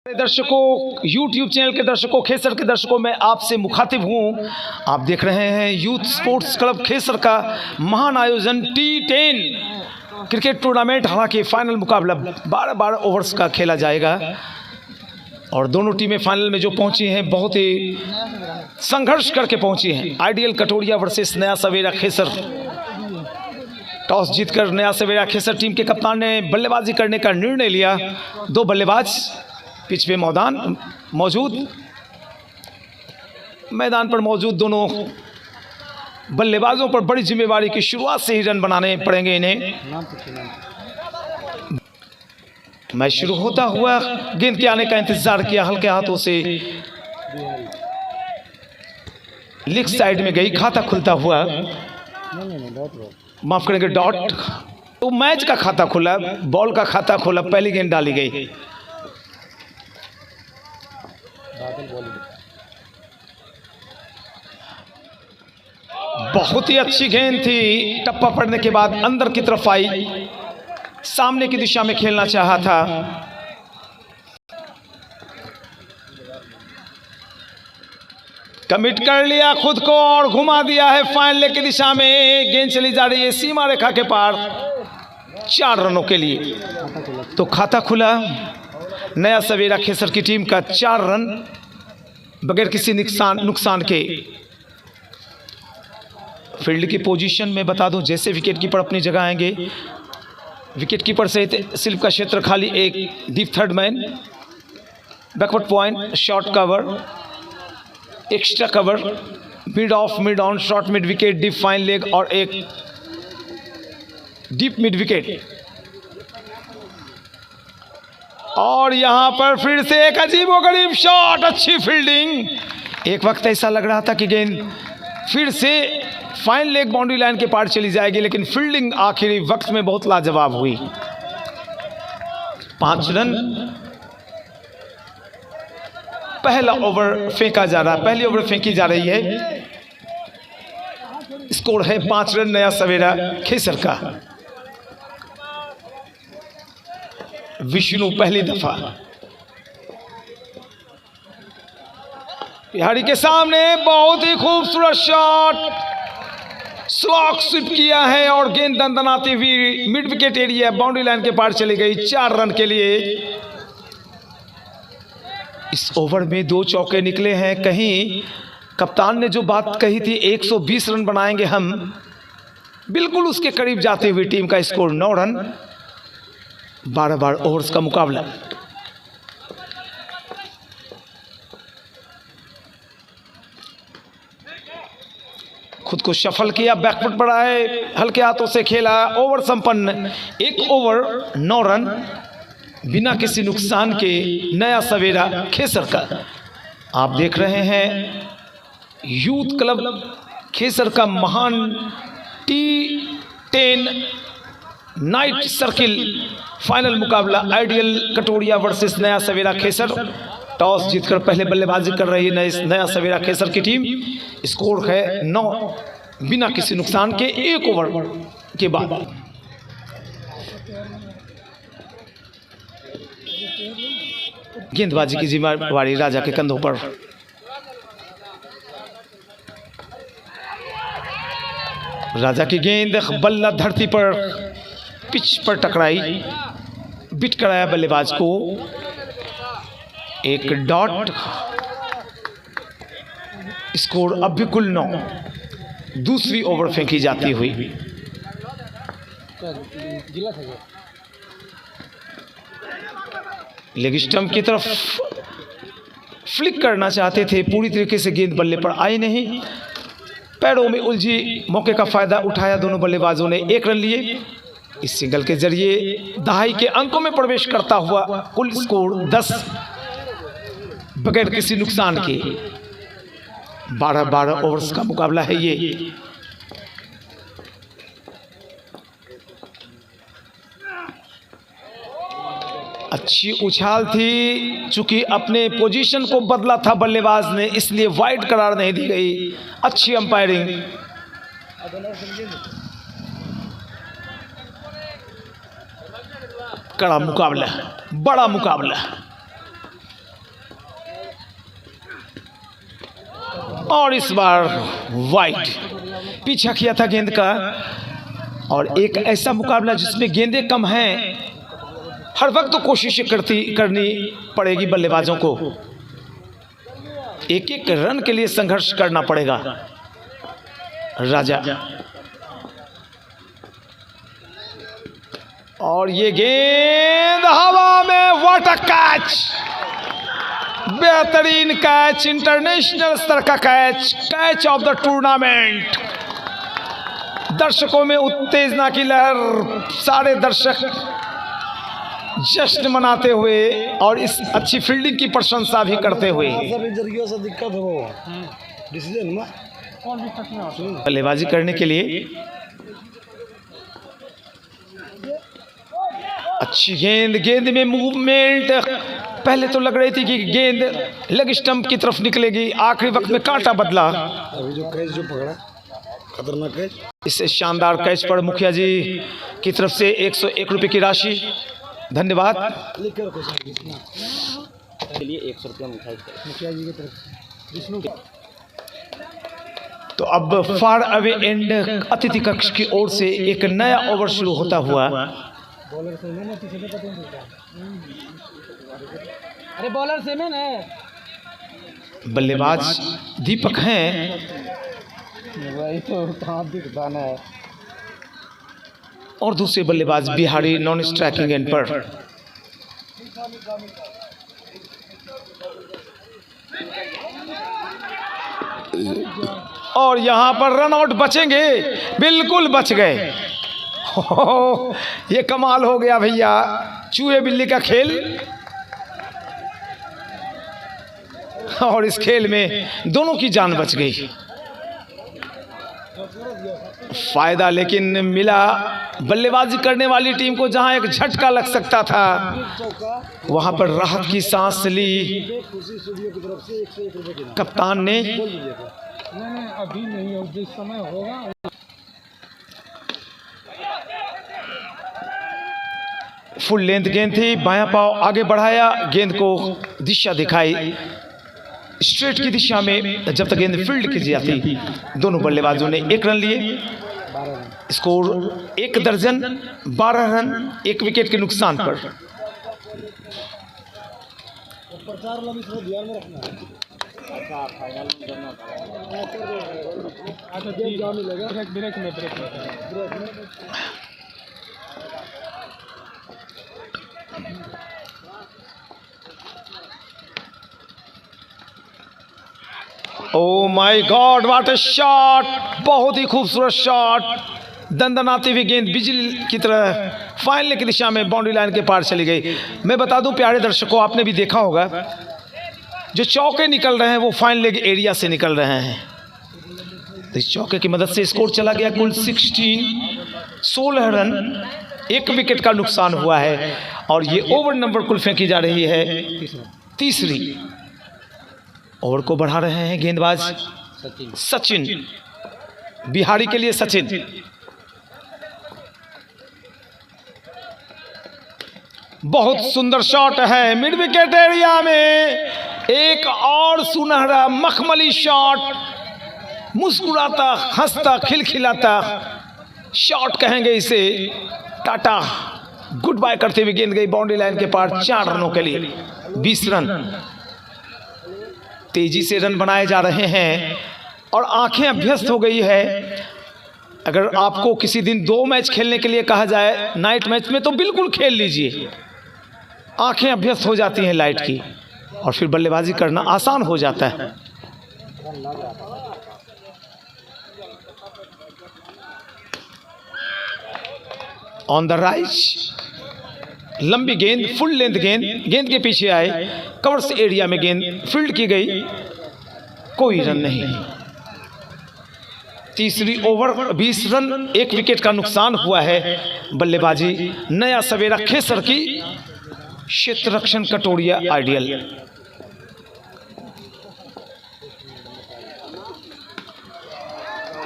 दर्शकों, YouTube channel के दर्शकों, खेसर के दर्शकों, मैं आपसे मुखातिब हूं। आप देख रहे हैं यूथ स्पोर्ट्स क्लब खेसर का महान आयोजन T10 क्रिकेट टूर्नामेंट। हालांकि फाइनल मुकाबला 12 ओवर्स का खेला जाएगा और दोनों टीमें फाइनल में जो पहुंची हैं बहुत ही संघर्ष करके पहुंची हैं। आइडियल कटोरिया वर्सेस नया सवेरा खेसर। टॉस जीतकर नया सवेरा खेसर टीम के कप्तान ने बल्लेबाजी करने का निर्णय लिया। दो बल्लेबाज पिच पे मैदान पर मौजूद दोनों बल्लेबाजों पर बड़ी जिम्मेवारी की शुरुआत से ही रन बनाने पड़ेंगे इन्हें। मैच शुरू होता हुआ गेंद के आने का इंतजार किया, हल्के हाथों से लेग साइड में गई, खाता खुलता हुआ, माफ करेंगे डॉट। तो मैच का खाता खुला, बॉल का खाता खुला, पहली गेंद डाली गई। बहुत ही अच्छी गेंद थी, टप्पा पड़ने के बाद अंदर की तरफ आई, सामने की दिशा में खेलना चाहा था। कमिट कर लिया खुद को और घुमा दिया है फाइनल की दिशा में। गेंद चली जा रही है सीमा रेखा के पार 4 रनों के लिए। तो खाता खुला नया सवेरा खेसर की टीम का 4 रन बगैर किसी नुकसान के। फील्ड की पोजीशन में बता दूं, जैसे विकेट कीपर अपनी जगह आएंगे, विकेट कीपर से सिर्फ का क्षेत्र खाली, एक deep third man, backward point, short cover, extra cover, mid of, mid on, short mid wicket, deep fine leg और एक डीप मिड विकेट। और यहां पर फिर से एक अजीबोगरीब शॉट, अच्छी फील्डिंग। एक वक्त ऐसा लग रहा था कि गेंद फिर से फाइन लेग बाउंड्री लाइन के पार चली जाएगी, लेकिन फील्डिंग आखिरी वक्त में बहुत लाजवाब हुई। 5 रन। पहला ओवर फेंका जा रहा है, पहली ओवर फेंकी जा रही है। स्कोर है 5 रन नया सवेरा खेसर का। विष्णु पहली दफा बिहारी के सामने बहुत ही खूबसूरत शॉट, स्लॉक स्वीप किया है और गेंद दंदनाती हुई mid wicket area boundary line के पार चली गई 4 रन के लिए। इस ओवर में 2 चौके निकले हैं। कहीं कप्तान ने जो बात कही थी 120 रन बनाएंगे हम, बिल्कुल उसके करीब जाते हुए टीम का स्कोर 9 रन। 12 ओवर्स का मुकाबला। खुद को शफल किया, बैकफुट बढ़ाए, हल्के हाथों से खेला, ओवर संपन्न। 1 ओवर 9 रन बिना किसी नुकसान के नया सवेरा खेसर का। आप देख रहे हैं यूथ क्लब खेसर का महान T10 नाइट सर्किल फाइनल मुकाबला, आइडियल कटोरिया वर्सेस नया सवेरा खेसर। टॉस जीतकर पहले बल्लेबाजी कर रही है नया सवेरा खेसर की टीम। स्कोर है 9 बिना किसी नुकसान के 1 ओवर के बाद। गेंदबाजी की जिम्मेवारी राजा के कंधों पर। राजा की गेंद बल्ला धरती पर पिच पर टकराई, बिट कराया बल्लेबाज को। एक डॉट। स्कोर अब भी कुल 9। दूसरी ओवर फेंकी जाती हुई। लेग स्टंप की तरफ फ्लिक करना चाहते थे, पूरी तरीके से गेंद बल्ले पर आई नहीं, पैरों में उलझी। मौके का फायदा उठाया दोनों बल्लेबाजों ने, 1 रन लिए। इस सिंगल के जरिए दहाई के अंकों में प्रवेश करता हुआ कुल स्कोर 10 बगैर किसी नुकसान के। 12 ओवर्स का मुकाबला है ये। अच्छी उछाल थी, चूंकि अपने पोजीशन को बदला था बल्लेबाज ने, इसलिए वाइड करार नहीं दी गई। अच्छी अंपायरिंग। कड़ा मुकाबला, बड़ा मुकाबला। और इस बार वाइड पीछा किया था गेंद का। और एक ऐसा मुकाबला जिसमें गेंदें कम हैं, हर वक्त तो कोशिश करनी पड़ेगी बल्लेबाजों को, एक एक रन के लिए संघर्ष करना पड़ेगा। राजा और ये गेंद हवा में, व्हाट अ कैच, बेहतरीन कैच, इंटरनेशनल स्तर का catch, catch of the tournament. दर्शकों में उत्तेजना की लहर, सारे दर्शक जश्न मनाते हुए और इस अच्छी फील्डिंग की प्रशंसा भी करते हुए। बल्लेबाजी करने के लिए अच्छी गेंद, गेंद में मूवमेंट, पहले तो लग रही थी कि गेंद लेग स्टंप की तरफ निकलेगी, आखिरी वक्त में कांटा बदला। अभी जो कैच जो पकड़ा, खतरनाक कैच। इस शानदार कैच पर मुखिया जी की तरफ से 101 रुपये की राशि, धन्यवाद। लिए 100 रुपया मुखिया जी की तरफ। तो अब फार अवे एंड अतिथि कक्ष की ओर से एक नया ओवर शुरू होता हुआ। अरे बॉलर सेमेन है, बल्लेबाज दीपक हैं वही तो कहाँ दिखता है। और दूसरे बल्लेबाज बिहारी नॉन स्ट्राइकिंग एंड पर। और यहां पर रन आउट बचेंगे, बिल्कुल बच गए। ये कमाल हो गया भैया, चूहे बिल्ली का खेल। और इस खेल में दोनों की जान बच गई। फायदा लेकिन मिला बल्लेबाजी करने वाली टीम को, जहां एक झटका लग सकता था वहां पर राहत की सांस ली कप्तान ने। नहीं अभी नहीं, और जिस समय होगा। फुल लेंथ गेंद थी, बायां पांव आगे बढ़ाया, गेंद को दिशा दिखाई स्ट्रेट की दिशा में। जब तक गेंद फील्ड की जाती, दोनों बल्लेबाजों ने 1 रन लिए। स्कोर 1 दर्जन 12 रन 1 विकेट के नुकसान पर। Oh my God, what a shot, बहुत ही खूबसूरत शॉट। दंदनाती हुई गेंद बिजली की तरह फाइनल की दिशा में बाउंड्री लाइन के पार चली गई। मैं बता दूं प्यारे दर्शकों, आपने भी देखा होगा जो चौके निकल रहे हैं वो फाइनल लेग एरिया से निकल रहे हैं। तो इस चौके की मदद से स्कोर चला गया कुल 16 रन 1 विकेट का नुकसान हुआ है। और ये ओवर नंबर कुल फेंकी जा रही है, तीसरी ओवर को बढ़ा रहे हैं गेंदबाज सचिन, बिहारी के लिए सचिन। बहुत सुंदर शॉट है मिड विकेट एरिया में, एक और सुनहरा मखमली शॉट, मुस्कुराता हंसता खिलखिलाता शॉट कहेंगे इसे। टाटा गुड बाय करते हुए गेंद गई बाउंड्री लाइन के पार 4 रनों के लिए 20 रन। तेजी से रन बनाए जा रहे हैं और आंखें अभ्यस्त हो गई है। अगर आपको किसी दिन 2 मैच खेलने के लिए कहा जाए नाइट मैच में, तो बिल्कुल खेल लीजिए, आंखें अभ्यस्त हो जाती हैं लाइट की और फिर बल्लेबाजी करना आसान हो जाता है। ऑन द राइज लंबी गेंद, फुल लेंथ गेंद, गेंद के पीछे आए, कवर्स एरिया में गेंद फील्ड की गई, कोई रन नहीं। तीसरी ओवर 20 रन 1 विकेट का नुकसान हुआ है। बल्लेबाजी नया सवेरा खेसर की, क्षेत्र रक्षण कटोरिया आइडियल।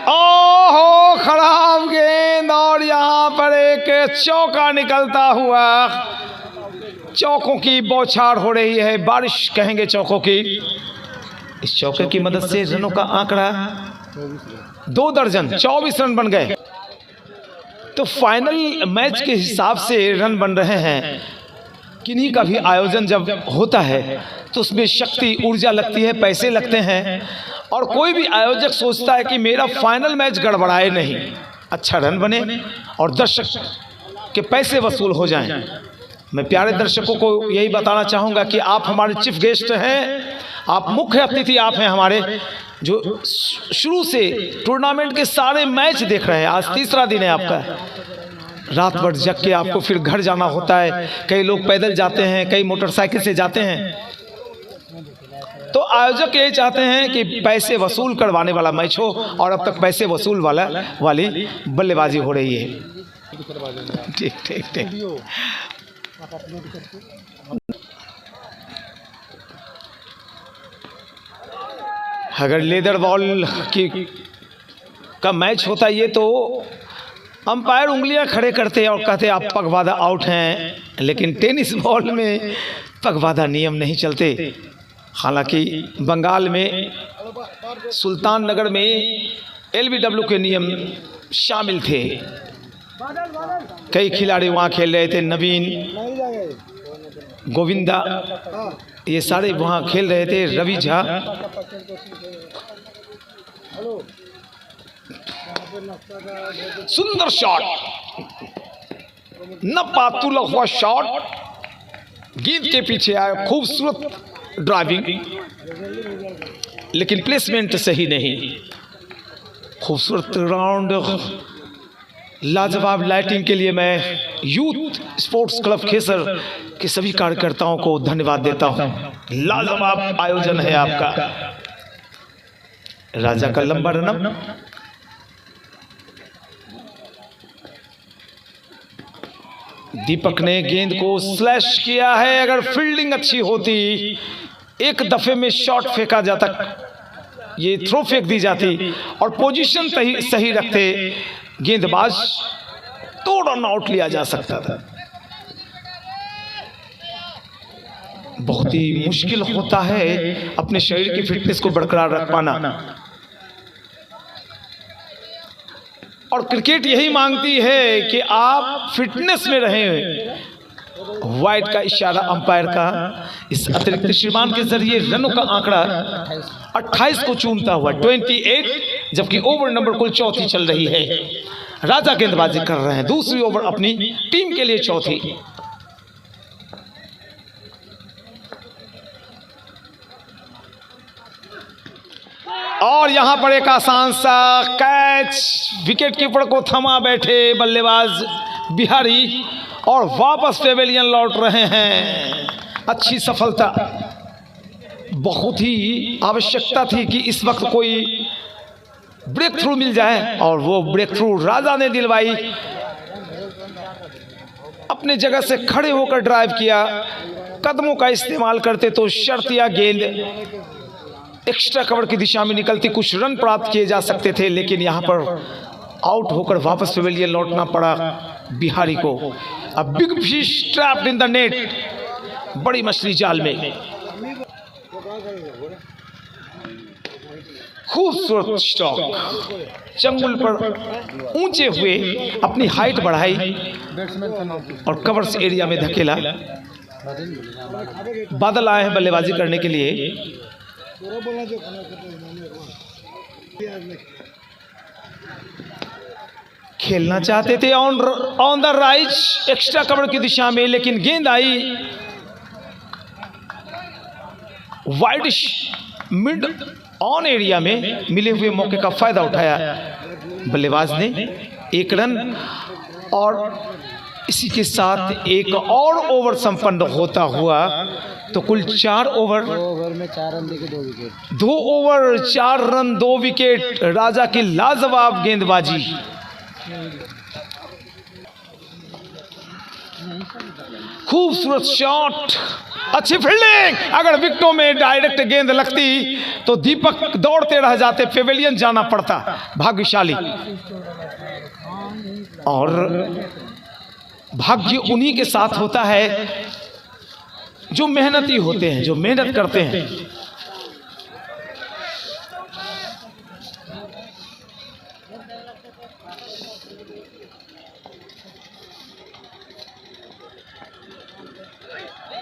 ओहो खराब गेंद और यहां पर एक चौका निकलता हुआ। चौकों की बौछार हो रही है, बारिश कहेंगे चौकों की। इस चौके की मदद से रनों का आंकड़ा 2 दर्जन 24 रन बन गए। तो फाइनल मैच के हिसाब से रन बन रहे हैं। किन्हीं का भी आयोजन जब होता है तो उसमें शक्ति ऊर्जा लगती है, पैसे लगते हैं, और कोई भी आयोजक सोचता है कि मेरा फाइनल मैच गड़बड़ाए नहीं, अच्छा रन बने और दर्शक के पैसे वसूल हो जाएं। मैं प्यारे दर्शकों को यही बताना चाहूँगा कि आप हमारे चीफ गेस्ट हैं, आप मुख्य अतिथि आप हैं हमारे, जो शुरू से टूर्नामेंट के सारे मैच देख रहे हैं। आज तीसरा दिन है आपका, रात भर जग के आपको फिर घर जाना होता है। कई लोग पैदल जाते हैं, कई मोटरसाइकिल से जाते हैं। तो आयोजक यही चाहते हैं कि पैसे वसूल करवाने वाला मैच हो, और अब तक पैसे वसूल वाली बल्लेबाजी हो रही है। ठीक ठीक ठीक। अगर लेदर बॉल का मैच होता ये तो अंपायर उंगलियां खड़े करते और कहते आप पगवादा आउट हैं, लेकिन टेनिस बॉल में पगवादा नियम नहीं चलते। हालांकि बंगाल में सुल्तान नगर में LBW के नियम शामिल थे। कई खिलाड़ी वहाँ खेल रहे थे, नवीन, गोविंदा, ये सारे वहाँ खेल रहे थे, रवि झा। सुंदर शॉट, न पातुल हुआ शॉट, गेंद के पीछे आया, खूबसूरत ड्राइविंग, लेकिन प्लेसमेंट सही नहीं। खूबसूरत राउंड, लाजवाब लाइटिंग के लिए मैं यूथ स्पोर्ट्स क्लब खेसर के सभी कार्यकर्ताओं को धन्यवाद देता हूं। लाजवाब आयोजन है आपका। राजा का लंबा रन, दीपक ने गेंद को स्लैश किया है। अगर फील्डिंग अच्छी होती, एक दफे में शॉट फेंका जाता, ये थ्रो फेंक दी जाती और पोजीशन सही रखते गेंदबाज, तो रन आउट लिया जा सकता था। बहुत ही मुश्किल होता है अपने शरीर की फिटनेस को बरकरार रख पाना, और क्रिकेट यही मांगती है कि आप फिटनेस में रहें। वाइड का इशारा अंपायर का इस अतिरिक्त श्रीमान के जरिए रनों का आंकड़ा 28 को चूमता हुआ 28, जबकि ओवर नंबर कुल चौथी चल रही है। राजा गेंदबाजी कर रहे हैं, दूसरी ओवर अपनी टीम के लिए चौथी। और यहां पर एक आसान सा कैच, विकेट कीपर को थमा बैठे बल्लेबाज बिहारी, और वापस पेवेलियन लौट रहे हैं। अच्छी सफलता, बहुत ही आवश्यकता थी कि इस वक्त कोई ब्रेक थ्रू मिल जाए, और वो ब्रेक थ्रू राजा ने दिलवाई। अपने जगह से खड़े होकर ड्राइव किया, कदमों का इस्तेमाल करते तो शर्त या गेंद एक्स्ट्रा कवर की दिशा में निकलती, कुछ रन प्राप्त किए जा सकते थे, लेकिन यहाँ पर आउट होकर वापस पेवेलियन लौटना पड़ा बिहारी को। A big fish trapped in the net, बड़ी मछली जाल में। खूबसूरत स्टॉक, चंगुल पर ऊंचे हुए अपनी हाइट बढ़ाई और कवर्स एरिया में धकेला। बादल आए हैं बल्लेबाजी करने के लिए। खेलना चाहते थे on the right extra cover की दिशा में, लेकिन गेंद आई वाइड मिड ऑन एरिया में। मिले हुए मौके का फायदा उठाया बल्लेबाज ने, 1 रन, और इसी के साथ एक और ओवर संपन्न होता हुआ तो कुल 4 ओवर, 2 ओवर में 4 रन देके 2 विकेट, 2 ओवर 4 रन 2 विकेट। राजा की लाजवाब गेंदबाजी। खूबसूरत शॉट, अच्छी फील्डिंग। अगर विकेटों में डायरेक्ट गेंद लगती तो दीपक दौड़ते रह जाते, पेवेलियन जाना पड़ता। भाग्यशाली, और भाग्य उन्हीं के साथ होता है जो मेहनती होते हैं, जो मेहनत करते हैं।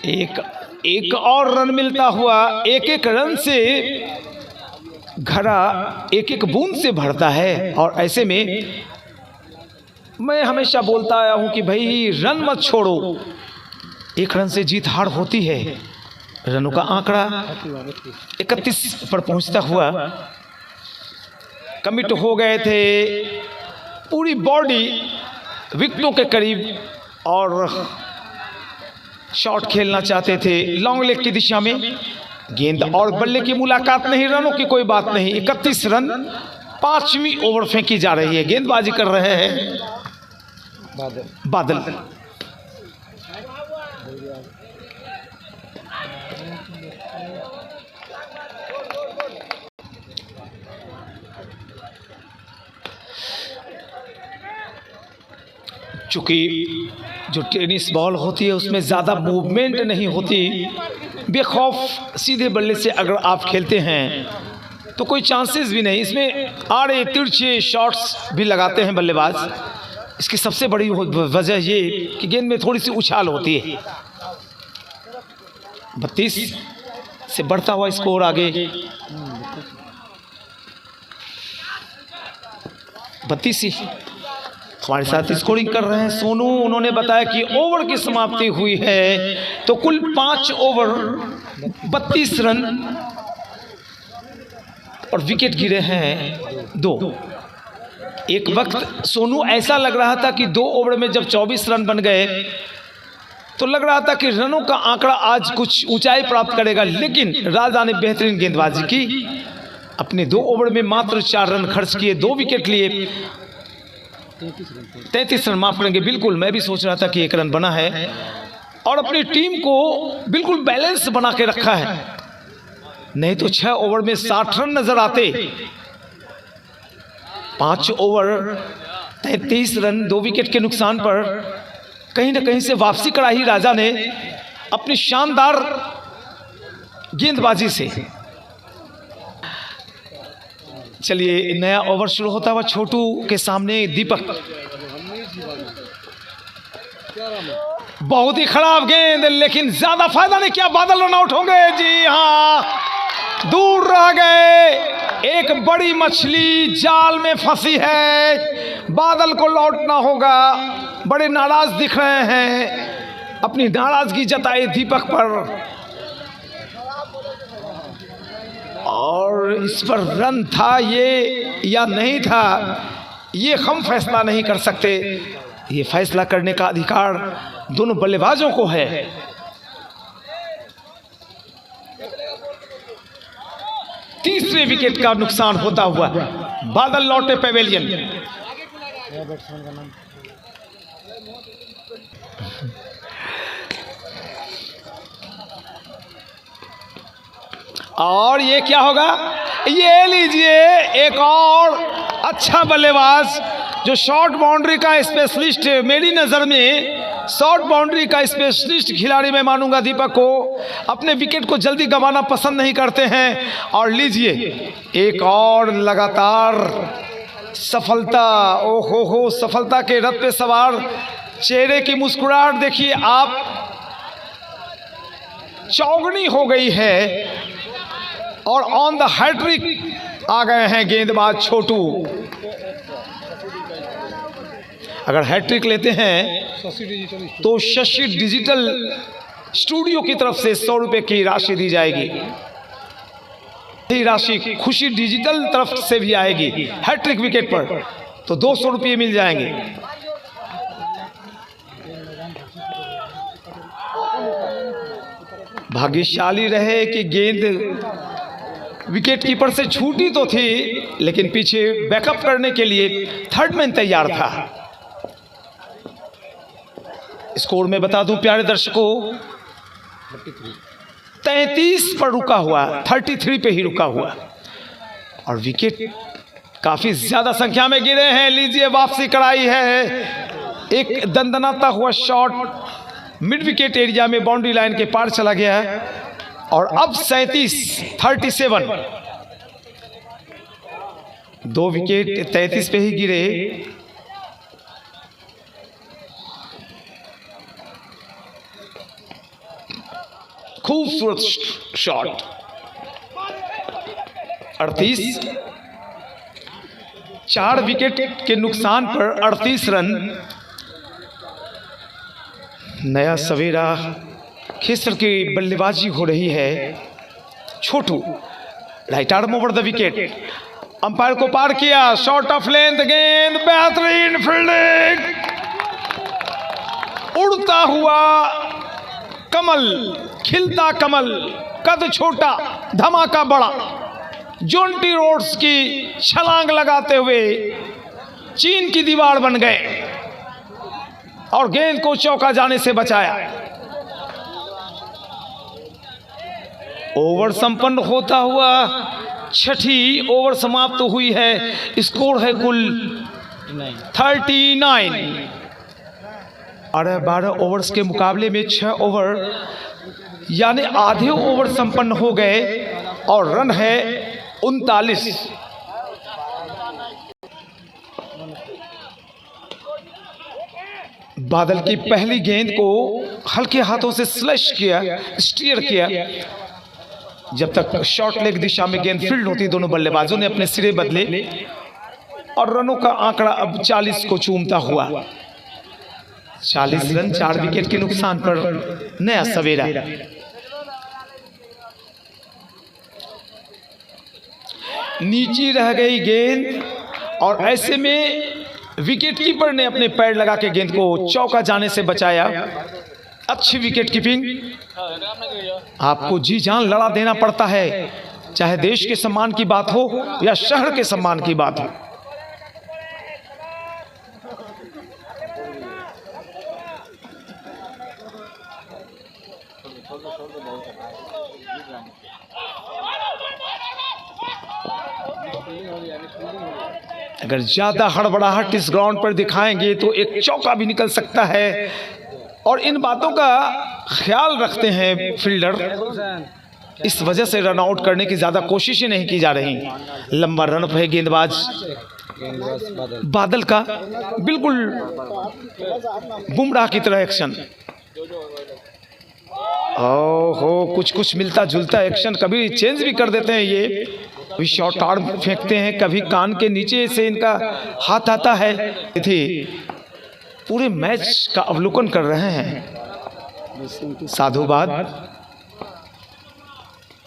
एक और रन मिलता हुआ, एक एक रन से घड़ा एक एक बूंद से भरता है। और ऐसे में मैं हमेशा बोलता आया हूं कि भाई रन मत छोड़ो, एक रन से जीत हार होती है। रनों का आंकड़ा 31 पर पहुंचता हुआ कमिट हो गए थे, पूरी बॉडी विकेटों के करीब और शॉट खेलना चाहते थे लॉन्ग लेग की दिशा में। गेंद और बल्ले की मुलाकात नहीं, रनों की कोई बात नहीं। 31 रन, 5वीं ओवर फेंकी जा रही है। गेंदबाजी कर रहे हैं बादल। चूंकि जो टेनिस बॉल होती है उसमें ज़्यादा मूवमेंट नहीं होती, बेखौफ सीधे बल्ले से अगर आप खेलते हैं तो कोई चांसेस भी नहीं। इसमें आड़े तिरछे शॉट्स भी लगाते हैं बल्लेबाज। इसकी सबसे बड़ी वजह ये कि गेंद में थोड़ी सी उछाल होती है। 32 से बढ़ता हुआ स्कोर आगे। 32 ही हमारे साथ स्कोरिंग कर रहे हैं सोनू। उन्होंने बताया कि ओवर की समाप्ति हुई है तो कुल 5 ओवर 32 रन और विकेट गिरे हैं 2। एक वक्त सोनू ऐसा लग रहा था कि 2 ओवर में जब 24 रन बन गए तो लग रहा था कि रनों का आंकड़ा आज कुछ ऊंचाई प्राप्त करेगा, लेकिन राजा ने बेहतरीन गेंदबाजी की। अपने 2 ओवर में मात्र 4 रन खर्च किए, 2 विकेट लिए। 33 रन, माफ करेंगे, बिल्कुल मैं भी सोच रहा था कि 1 रन बना है। और अपनी टीम को बिल्कुल बैलेंस बना के रखा है, नहीं तो 6 ओवर में 60 रन नजर आते। 5 ओवर 33 रन, 2 विकेट के नुकसान पर कहीं ना कहीं से वापसी कराई राजा ने अपनी शानदार गेंदबाजी से। चलिए नया ओवर शुरू होता हुआ छोटू के सामने दीपक। बहुत ही खराब गेंद, लेकिन ज्यादा फायदा नहीं किया। बादल रन आउट होंगे। जी हाँ, दूर रह गए। एक बड़ी मछली जाल में फंसी है, बादल को लौटना होगा। बड़े नाराज दिख रहे हैं, अपनी नाराजगी जताई दीपक पर। और इस पर रन था ये या नहीं था, ये हम फैसला नहीं कर सकते। ये फैसला करने का अधिकार दोनों बल्लेबाजों को है। तीसरे विकेट का नुकसान होता हुआ बादल लौटे पेवेलियन। और ये क्या होगा, ये लीजिए एक और अच्छा बल्लेबाज जो शॉर्ट बाउंड्री का स्पेशलिस्ट, मेरी नज़र में शॉर्ट बाउंड्री का स्पेशलिस्ट खिलाड़ी मैं मानूंगा दीपक को। अपने विकेट को जल्दी गंवाना पसंद नहीं करते हैं। और लीजिए एक और लगातार सफलता। ओहो हो, सफलता के रथ पे सवार, चेहरे की मुस्कुराहट देखिए आप, चौगनी हो गई है। और ऑन द हैट्रिक आ गए हैं गेंदबाज छोटू। अगर हैट्रिक लेते हैं तो शशि डिजिटल स्टूडियो की तरफ से 100 रुपये की राशि दी जाएगी। ये राशि खुशी डिजिटल तरफ से भी आएगी। हैट्रिक विकेट पर तो 200 रुपये मिल जाएंगे। भाग्यशाली रहे कि गेंद विकेट कीपर से छूटी तो थी, लेकिन पीछे बैकअप करने के लिए थर्ड मैन तैयार था। स्कोर में बता दूं प्यारे दर्शकों, 33 पर रुका हुआ, 33 पे ही रुका हुआ। और विकेट काफी ज्यादा संख्या में गिरे हैं। लीजिए वापसी कराई है। एक दंदनाता हुआ शॉट मिड विकेट एरिया में बाउंड्री लाइन के पार चला गया है। और अब 37 2 विकेट 33 पे ही गिरे। खूबसूरत शॉट। 38, 4 विकेट के नुकसान पर 38 रन। नया सवेरा खेसर की बल्लेबाजी हो रही है। Chhotu right arm over the wicket, umpire को पार किया, शॉट ऑफ लेंथ, गेंद, बेहतरीन फील्डिंग, उड़ता हुआ कमल, खिलता कमल, कद छोटा धमाका बड़ा, जोंटी रोड्स की छलांग लगाते हुए चीन की दीवार बन गए और गेंद को चौका जाने से बचाया। ओवर संपन्न होता हुआ 6ठी ओवर समाप्त हुई है। स्कोर है कुल 39। और 12 ओवर्स के मुकाबले में 6 ओवर यानी आधे ओवर संपन्न हो गए और रन है 39। बादल की पहली गेंद को हल्के हाथों से स्लैश किया, स्टीयर किया। जब तक शॉर्ट लेग दिशा में गेंद फील्ड होती, दोनों बल्लेबाजों ने अपने सिरे बदले और रनों का आंकड़ा अब 40 को चूमता हुआ। 40 रन 4 विकेट के नुकसान पर नया सवेरा। नीचे रह गई गेंद और ऐसे में विकेट कीपर ने अपने पैर लगा के गेंद को चौका जाने से बचाया। अच्छी विकेट कीपिंग। आपको जी जान लड़ा देना पड़ता है, चाहे देश के सम्मान की बात हो या शहर के सम्मान की बात हो। अगर ज्यादा हड़बड़ाहट इस ग्राउंड पर दिखाएंगे तो एक चौका भी निकल सकता है और इन बातों का ख्याल रखते हैं फील्डर। इस वजह से रन आउट करने की ज्यादा कोशिशें नहीं की जा रही। लंबा रन है गेंदबाज बादल का, बिल्कुल बुमराह की तरह एक्शन। ओहो, कुछ कुछ मिलता जुलता एक्शन, कभी चेंज भी कर देते हैं ये। कभी शॉर्ट आर्म फेंकते हैं, कभी कान के नीचे से इनका हाथ आता है। थी पूरे मैच का अवलोकन कर रहे हैं। साधुवाद,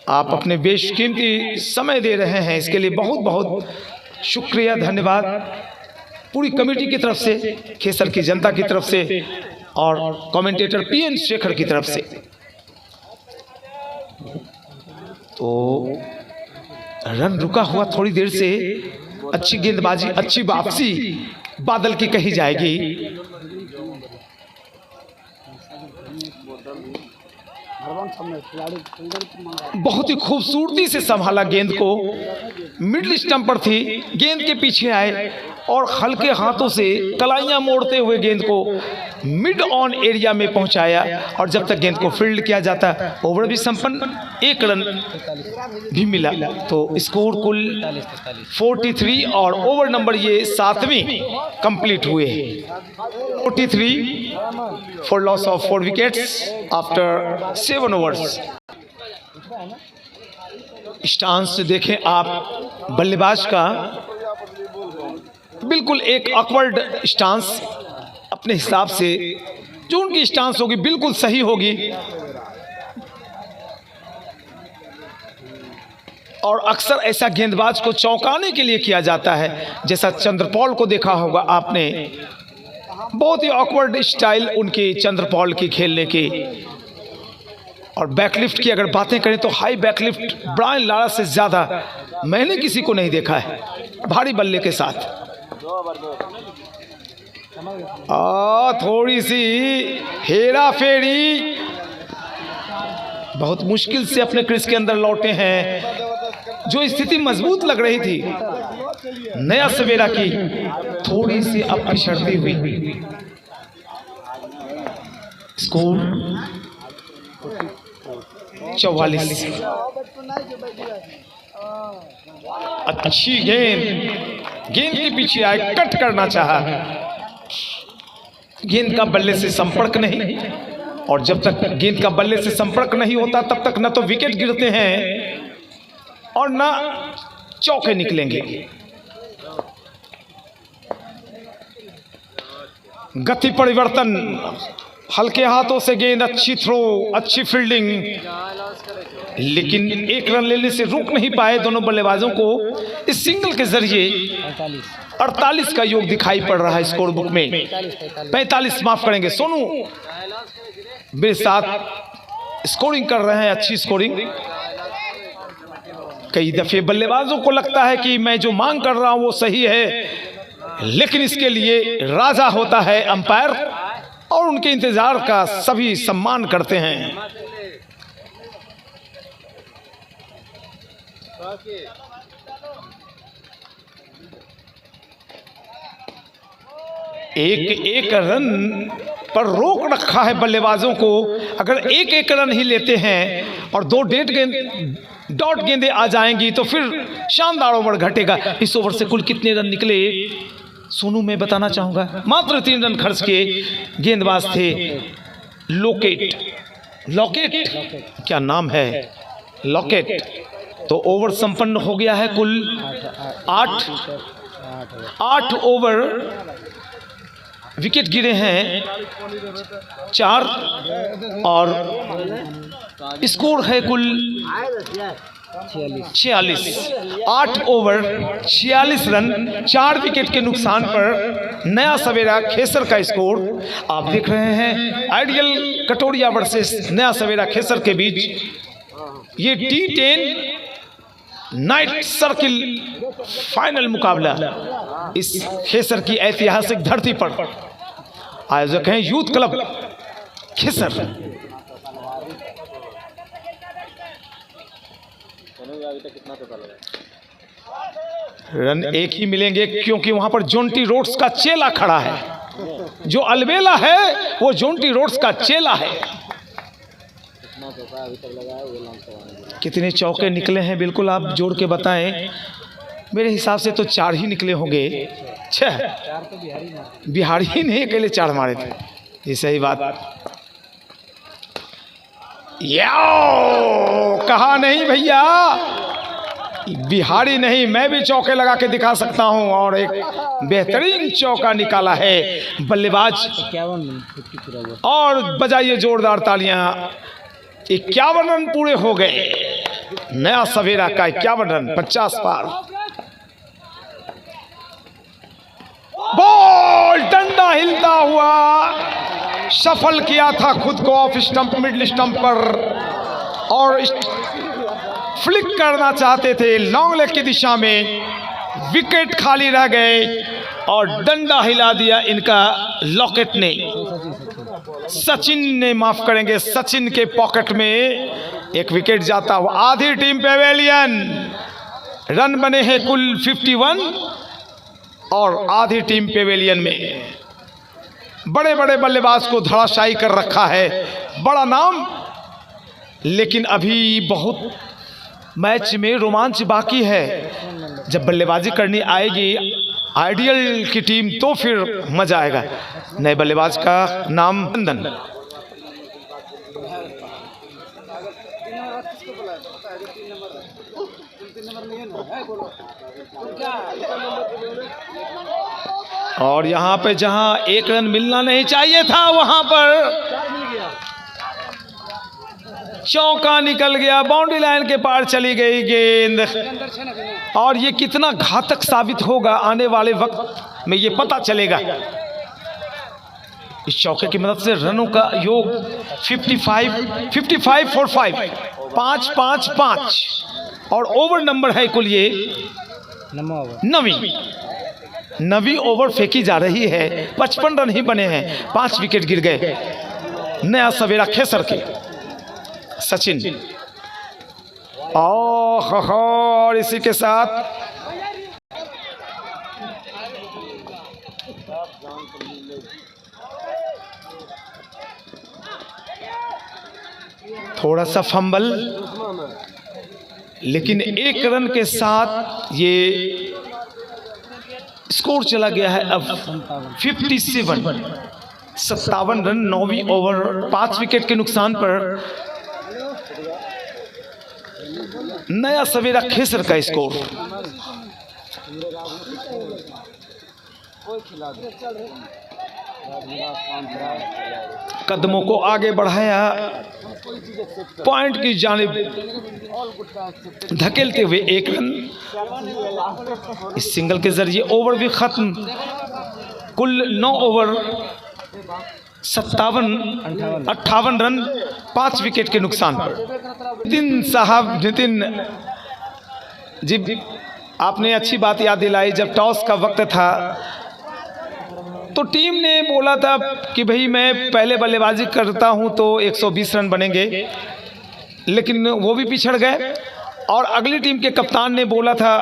आप अपने बेशकीमती समय दे रहे हैं, इसके लिए बहुत बहुत शुक्रिया, धन्यवाद पूरी कमेटी की तरफ से, खेसर की जनता की तरफ से और कमेंटेटर पीएन शेखर की तरफ से। तो रन रुका हुआ थोड़ी देर से, अच्छी गेंदबाजी, अच्छी वापसी बादल की कही जाएगी। बहुत ही खूबसूरती से संभाला गेंद को, मिडिल स्टंप पर थी, गेंद के पीछे आए और हल्के हाथों से कलाइयां मोड़ते हुए गेंद को मिड ऑन एरिया में पहुंचाया। और जब तक गेंद को फील्ड किया जाता, ओवर भी संपन्न, 1 रन भी मिला। तो स्कोर कुल 43 और ओवर नंबर ये 7वीं कंप्लीट हुए। 43 for loss of 4 wickets after 7 overs. Stance से देखें आप बल्लेबाज का, बिल्कुल एक ऑकवर्ड स्टांस, अपने हिसाब से जो उनकी स्टांस होगी बिल्कुल सही होगी। और अक्सर ऐसा गेंदबाज को चौंकाने के लिए किया जाता है, जैसा चंद्रपॉल को देखा होगा आपने, बहुत ही ऑकवर्ड स्टाइल उनकी चंद्रपॉल की खेलने की। और बैकलिफ्ट की अगर बातें करें तो हाई बैकलिफ्ट ब्रायन लारा से ज़्यादा मैंने किसी को नहीं देखा है भारी बल्ले के साथ। थोड़ी सी हेरा फेरी, बहुत मुश्किल से अपने क्रीज के अंदर लौटे हैं। जो स्थिति मजबूत लग रही थी नया सवेरा की, थोड़ी सी अब पिछड़ती हुई। स्कोर 44। अच्छी गेंद के पीछे आए, कट करना चाहा, गेंद का बल्ले से संपर्क नहीं, और जब तक गेंद का बल्ले से संपर्क नहीं होता तब तक न तो विकेट गिरते हैं और न चौके निकलेंगे। गति परिवर्तन, हल्के हाथों से गेंद, अच्छी थ्रो, अच्छी फील्डिंग, लेकिन एक रन लेने से रुक नहीं पाए दोनों बल्लेबाजों को। इस सिंगल के जरिए 48 का योग दिखाई पड़ रहा है स्कोर बुक में। 45 माफ करेंगे, सोनू मेरे साथ स्कोरिंग कर रहे हैं, अच्छी स्कोरिंग। कई दफे बल्लेबाजों को लगता है कि मैं जो मांग कर रहा हूं वो सही है, लेकिन इसके लिए राजा होता है अंपायर और उनके इंतजार का सभी सम्मान करते हैं। एक रन पर रोक रखा है बल्लेबाजों को। अगर एक रन ही लेते हैं और 2 डॉट गेंदें आ जाएंगी तो फिर शानदार ओवर घटेगा। इस ओवर से कुल कितने रन निकले सोनू मैं बताना चाहूंगा। मात्र 3 रन खर्च के गेंदबाज थे लॉकेट क्या नाम है, लॉकेट। तो ओवर संपन्न हो गया है। कुल 8 ओवर, विकेट गिरे हैं 4 और स्कोर है कुल 46। 8 ओवर 46 रन, 4 विकेट के नुकसान पर नया सवेरा खेसर का स्कोर आप देख रहे हैं। आइडियल कटोरिया वर्सेस नया सवेरा खेसर के बीच ये T10 नाइट सर्किल फाइनल मुकाबला इस खेसर की ऐतिहासिक धरती पर। आयोजक हैं यूथ क्लब खेसर। रन एक ही मिलेंगे क्योंकि वहां पर जोंटी रोड्स का चेला खड़ा है। जो अलबेला है वो जोंटी रोड्स का चेला है। कितने चौके निकले हैं बिल्कुल आप जोड़ के बताएं। मेरे हिसाब से तो 4 ही निकले होंगे। 6 बिहारी ही नहीं अकेले 4 मारे थे। ये सही बात। याओ कहा नहीं भैया, बिहारी नहीं, मैं भी चौके लगा के दिखा सकता हूं। और एक बेहतरीन चौका निकाला है बल्लेबाज। और बजाइए जोरदार तालियां। 51 रन पूरे हो गए। नया सवेरा का 51 रन, 50 पार। बॉल डंडा हिलता हुआ सफल किया था खुद को ऑफ स्टंप, मिडिल स्टंप पर, और फ्लिक करना चाहते थे लॉन्ग लेग की दिशा में। विकेट खाली रह गए और डंडा हिला दिया इनका लॉकेट ने। सचिन ने, माफ करेंगे, सचिन के पॉकेट में एक विकेट जाता हुआ। आधी टीम पेवेलियन। रन बने हैं कुल 51 और आधी टीम पेवेलियन में। बड़े बड़े बल्लेबाज को धराशायी कर रखा है, बड़ा नाम, लेकिन अभी बहुत मैच में रोमांच बाकी है। जब बल्लेबाजी करनी आएगी आइडियल की टीम तो फिर मजा आएगा। नए बल्लेबाज का नाम नंदन। और यहाँ पे जहाँ 1 रन मिलना नहीं चाहिए था वहां पर चौका निकल गया। बाउंड्री लाइन के पार चली गई गेंद। और ये कितना घातक साबित होगा आने वाले वक्त में ये पता चलेगा। इस चौके की मदद से रनों का योग 55 फॉर 5 और ओवर नंबर है कुल ये 9वीं ओवर फेंकी जा रही है। 55 रन ही बने हैं, 5 विकेट गिर गए। नया सवेरा खेसर के सचिन। और इसी के साथ थोड़ा सा फंबल, लेकिन 1 रन के साथ ये स्कोर चला गया है अब 57। 57 रन 9वीं ओवर 5 विकेट के नुकसान पर नया सवेरा खेसर का स्कोर। कदमों को आगे बढ़ाया, पॉइंट की जानिब धकेलते हुए 1 रन। इस सिंगल के जरिए ओवर भी खत्म। कुल 9 ओवर 58 रन 5 विकेट के नुकसान पर। नितिन जी, आपने अच्छी बात याद दिलाई। जब टॉस का वक्त था तो टीम ने बोला था कि भाई मैं पहले बल्लेबाजी करता हूं तो 120 रन बनेंगे, लेकिन वो भी पिछड़ गए। और अगली टीम के कप्तान ने बोला था,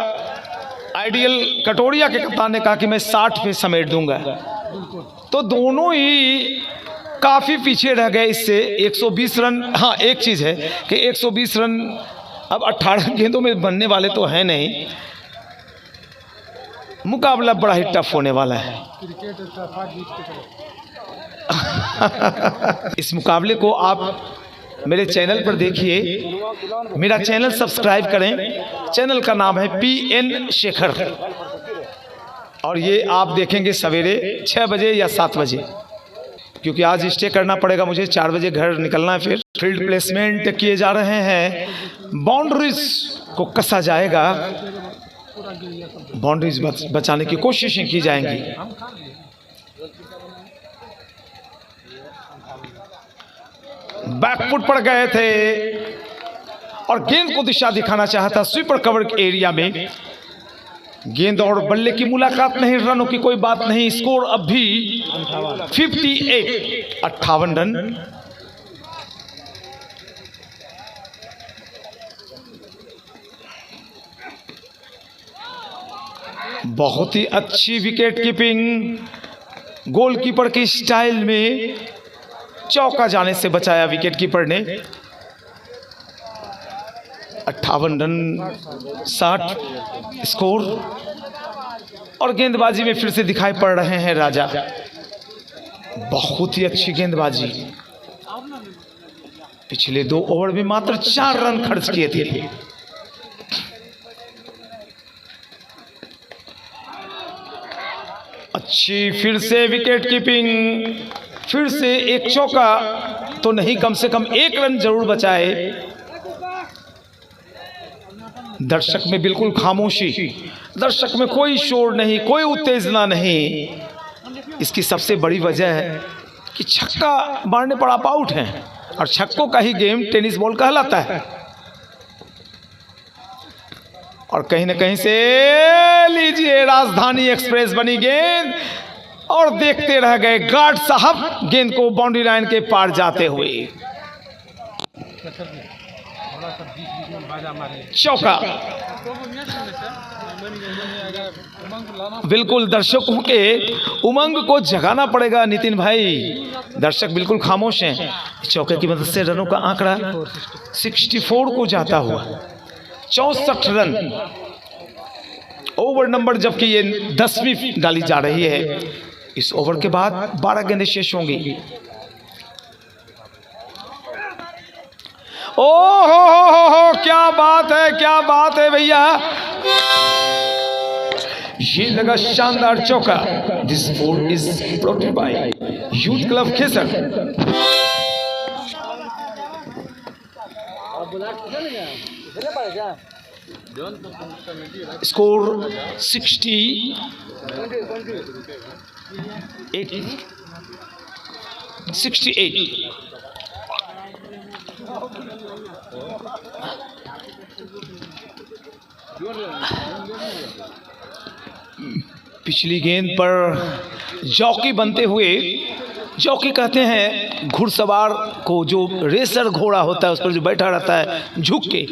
आइडियल कटोरिया के कप्तान ने कहा कि मैं 60 पे समेट दूंगा। तो दोनों ही काफ़ी पीछे रह गए इससे 120 रन। हाँ, एक चीज़ है कि 120 रन अब 18 गेंदों में बनने वाले तो हैं नहीं। मुकाबला बड़ा ही टफ होने वाला है। इस मुकाबले को आप मेरे चैनल पर देखिए। मेरा चैनल सब्सक्राइब करें। चैनल का नाम है PN शेखर, और ये आप देखेंगे सवेरे 6 बजे या 7 बजे, क्योंकि आज स्टे करना पड़ेगा मुझे। 4 बजे घर निकलना है। फिर फील्ड प्लेसमेंट किए जा रहे हैं, बाउंड्रीज को कसा जाएगा, बाउंड्रीज बचाने की कोशिशें की जाएंगी। बैकफुट पर गए थे और गेंद को दिशा दिखाना चाहता स्वीपर कवर एरिया में। गेंद और बल्ले की मुलाकात नहीं, रनों की कोई बात नहीं। स्कोर अब भी 58 रन। बहुत ही अच्छी विकेट कीपिंग। गोलकीपर की स्टाइल में चौका जाने से बचाया विकेट कीपर ने। 58 रन 60 स्कोर। और गेंदबाजी में फिर से दिखाई पड़ रहे हैं राजा। बहुत ही अच्छी गेंदबाजी। पिछले 2 ओवर में मात्र 4 रन खर्च किए थे। अच्छी फिर से विकेट कीपिंग। फिर से एक चौका तो नहीं, कम से कम 1 रन जरूर बचाए। दर्शक में बिल्कुल खामोशी, दर्शक में कोई शोर नहीं, कोई उत्तेजना नहीं। इसकी सबसे बड़ी वजह है कि छक्का मारने पर आप आउट हैं, और छक्कों का ही गेम टेनिस बॉल कहलाता है। और कहीं ना कहीं से लीजिए, राजधानी एक्सप्रेस बनी गेंद और देखते रह गए गार्ड साहब गेंद को बाउंड्री लाइन के पार जाते हुए। चौका। बिल्कुल दर्शकों के उमंग को जगाना पड़ेगा नितिन भाई। दर्शक बिल्कुल खामोश हैं। चौके की मदद से रनों का आंकड़ा 64 को जाता हुआ 64 रन। ओवर नंबर जबकि ये 10वीं डाली जा रही है। इस ओवर के बाद 12 गेंदें शेष होंगी। ओ हो, क्या बात है, क्या बात है भैया। ये लगा शानदार चौका। This sport is protected by youth club Khesar. Score 68। पिछली गेंद पर जॉकी बनते हुए, जॉकी कहते हैं घुड़सवार को, जो रेसर घोड़ा होता है उस पर जो बैठा रहता है झुक के,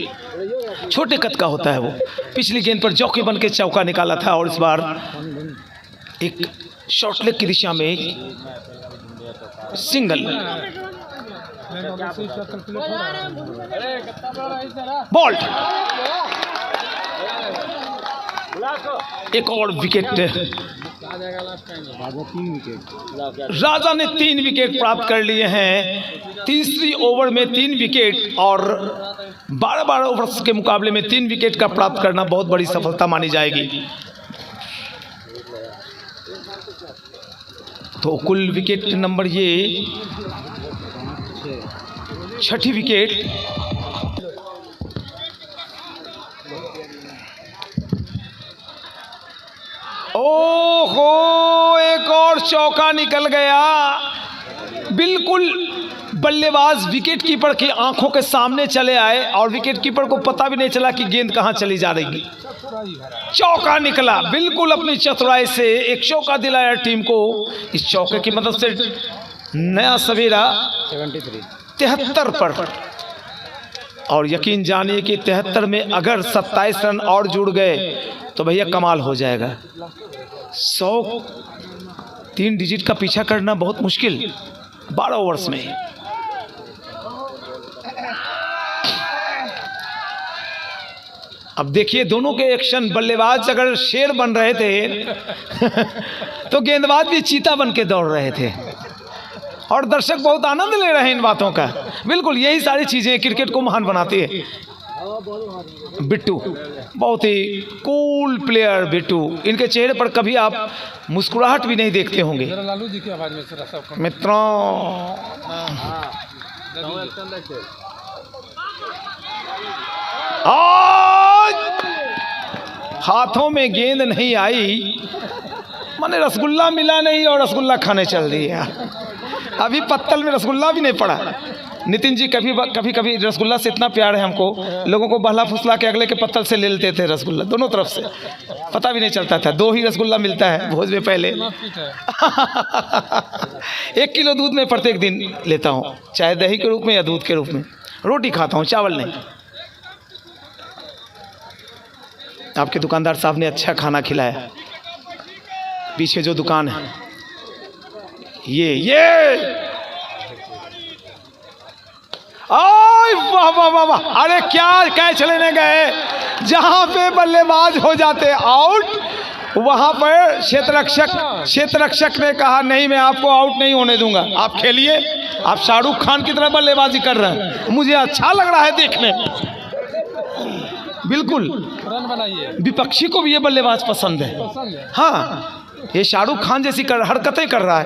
छोटे कद का होता है वो। पिछली गेंद पर जॉकी बन के चौका निकाला था, और इस बार एक शॉर्ट लेग की दिशा में सिंगल। बॉल्ड। एक और विकेट राजा 3 विकेट। राजा ने 3 विकेट प्राप्त कर लिए हैं। तीसरी ओवर में 3 विकेट और 12 ओवर्स के मुकाबले में 3 विकेट का प्राप्त करना बहुत बड़ी सफलता मानी जाएगी। तो कुल विकेट नंबर ये 6ठी विकेट। ओहो, एक और चौका निकल गया। बिल्कुल बल्लेबाज विकेट कीपर की आंखों के सामने चले आए और विकेट कीपर को पता भी नहीं चला कि गेंद कहां चली जा रही। चौका निकला, बिल्कुल अपनी चतुराई से एक चौका दिलाया टीम को। इस चौके की मदद से नया सवेरा 73 पर, और यकीन जानिए कि 73 में अगर 27 रन और जुड़ गए तो भैया कमाल हो जाएगा। 100 3 डिजिट का पीछा करना बहुत मुश्किल 12 ओवर्स में। अब देखिए दोनों के एक्शन, बल्लेबाज अगर शेर बन रहे थे तो गेंदबाज भी चीता बन के दौड़ रहे थे और दर्शक बहुत आनंद ले रहे हैं इन बातों का। बिल्कुल यही सारी चीज़ें क्रिकेट को महान बनाती है। बिट्टू बहुत ही कूल प्लेयर, बिट्टू। इनके चेहरे पर कभी आप मुस्कुराहट भी नहीं देखते होंगे। मित्रों, आज हाथों में गेंद नहीं आई, माने रसगुल्ला मिला नहीं और रसगुल्ला खाने चल दिया। अभी पत्तल में रसगुल्ला भी नहीं पड़ा। नितिन जी कभी कभी रसगुल्ला से इतना प्यार है हमको, लोगों को बहला फुसला के अगले के पत्तल से ले लेते थे रसगुल्ला दोनों तरफ से, पता भी नहीं चलता था। 2 ही रसगुल्ला मिलता है भोज में पहले। 1 किलो दूध में प्रत्येक दिन लेता हूँ, चाहे दही के रूप में या दूध के रूप में। रोटी खाता हूँ, चावल नहीं। आपके दुकानदार साहब ने अच्छा खाना खिलाया। पीछे जो दुकान है ये वाह वाह वाह वाह, अरे क्या कैच लेने गए। जहां पे बल्लेबाज हो जाते आउट, वहां पर क्षेत्ररक्षक ने कहा नहीं, मैं आपको आउट नहीं होने दूंगा, आप खेलिए। आप शाहरुख खान की तरह बल्लेबाजी कर रहे हैं, मुझे अच्छा लग रहा है देखने। बिल्कुल रन बनाइए। विपक्षी को भी ये बल्लेबाज पसंद है। हाँ, ये शाहरुख खान जैसी हरकतें कर रहा है।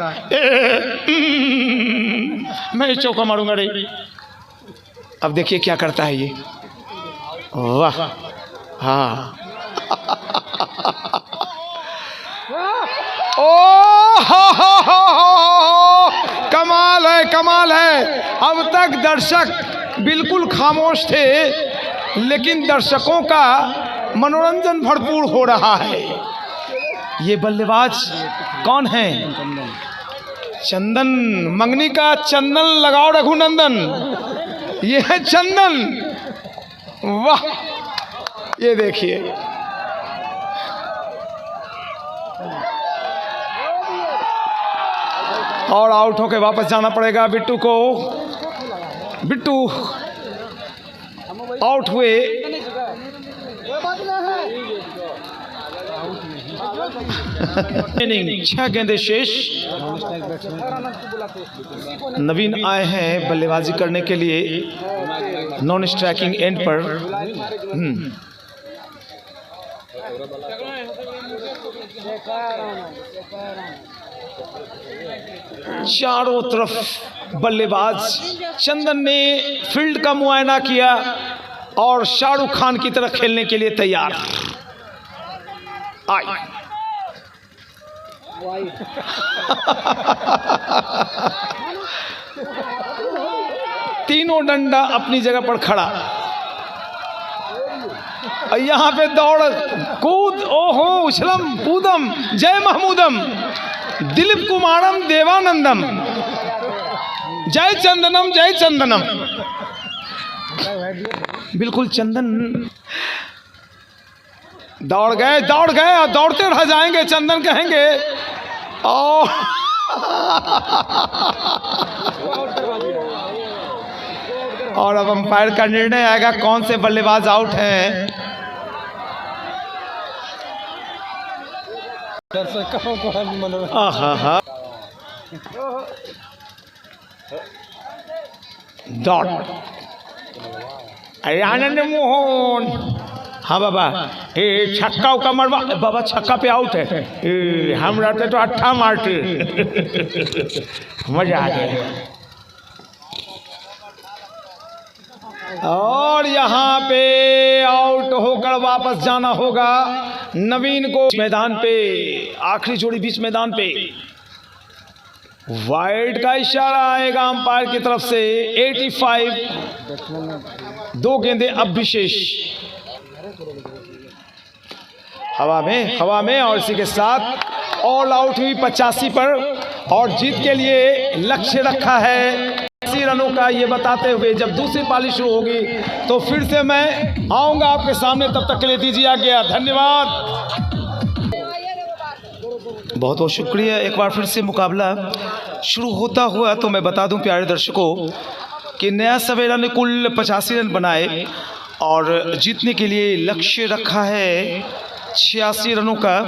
मैं चौका मारूंगा रे। अब देखिए क्या करता है ये। वाह, हाँ। ओ कमाल है, कमाल है। अब तक दर्शक बिल्कुल खामोश थे, लेकिन दर्शकों का मनोरंजन भरपूर हो रहा है। ये बल्लेबाज कौन है? चंदन, मंगनी का चंदन लगाओ रघुनंदन। ये है चंदन। वाह, ये देखिए। और आउट होके वापस जाना पड़ेगा बिट्टू को। बिट्टू आउट हुए। इनिंग 6 गेंदें शेष। नवीन आए हैं बल्लेबाजी करने के लिए नॉन स्ट्राइकिंग एंड पर। चारों तरफ बल्लेबाज। चंदन ने फील्ड का मुआयना किया और शाहरुख खान की तरह खेलने के लिए तैयार। आई तीनों डंडा अपनी जगह पर खड़ा। यहाँ पे दौड़ कूद, ओहो उछलम कूदम, जय महमूदम, दिलीप कुमारम देवानंदम, जय चंदनम जय चंदनम। बिल्कुल चंदन दौड़ गए और दौड़ते रह जाएंगे। चंदन कहेंगे और अब अंपायर का निर्णय आएगा कौन से बल्लेबाज आउट हैं। आहा डॉट अरे आनंद मोहन हाँ बाबा ए छक्का उक्का मरवा बाबा छक्का पे आउट है ए हम रहते तो अट्ठा मारते मजा आ गया। और यहाँ पे आउट होकर वापस जाना होगा नवीन को मैदान पे, आखिरी जोड़ी बीच मैदान पे। वाइड का इशारा आएगा अंपायर की तरफ से। 85 दो गेंदे अब विशेष हवा में और इसी के साथ ऑल आउट हुई 85 पर और जीत के लिए लक्ष्य रखा है 80 रनों का। ये बताते हुए जब दूसरी पाली शुरू होगी तो फिर से मैं आऊंगा आपके सामने, तब तक के लिए दीजिए आज्ञा। धन्यवाद, बहुत बहुत शुक्रिया। एक बार फिर से मुकाबला शुरू होता हुआ तो मैं बता दूं प्यारे दर्शकों कि नया सवेरा ने कुल 85 रन बनाए और जीतने के लिए लक्ष्य रखा है 86 रनों का।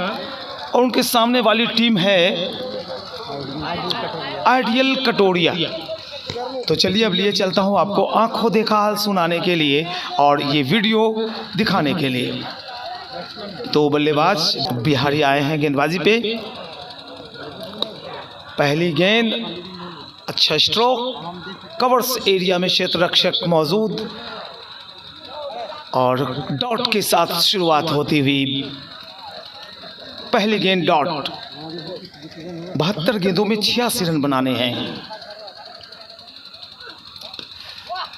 और उनके सामने वाली टीम है आइडियल कटोरिया। तो चलिए अब लिए चलता हूं आपको आंखों देखा हाल सुनाने के लिए और ये वीडियो दिखाने के लिए। तो बल्लेबाज बिहारी आए हैं गेंदबाजी पे। पहली गेंद, अच्छा स्ट्रोक, कवर्स एरिया में क्षेत्र रक्षक मौजूद और डॉट के साथ शुरुआत होती हुई पहली गेंद डॉट। 72 गेंदों में 86 रन बनाने हैं।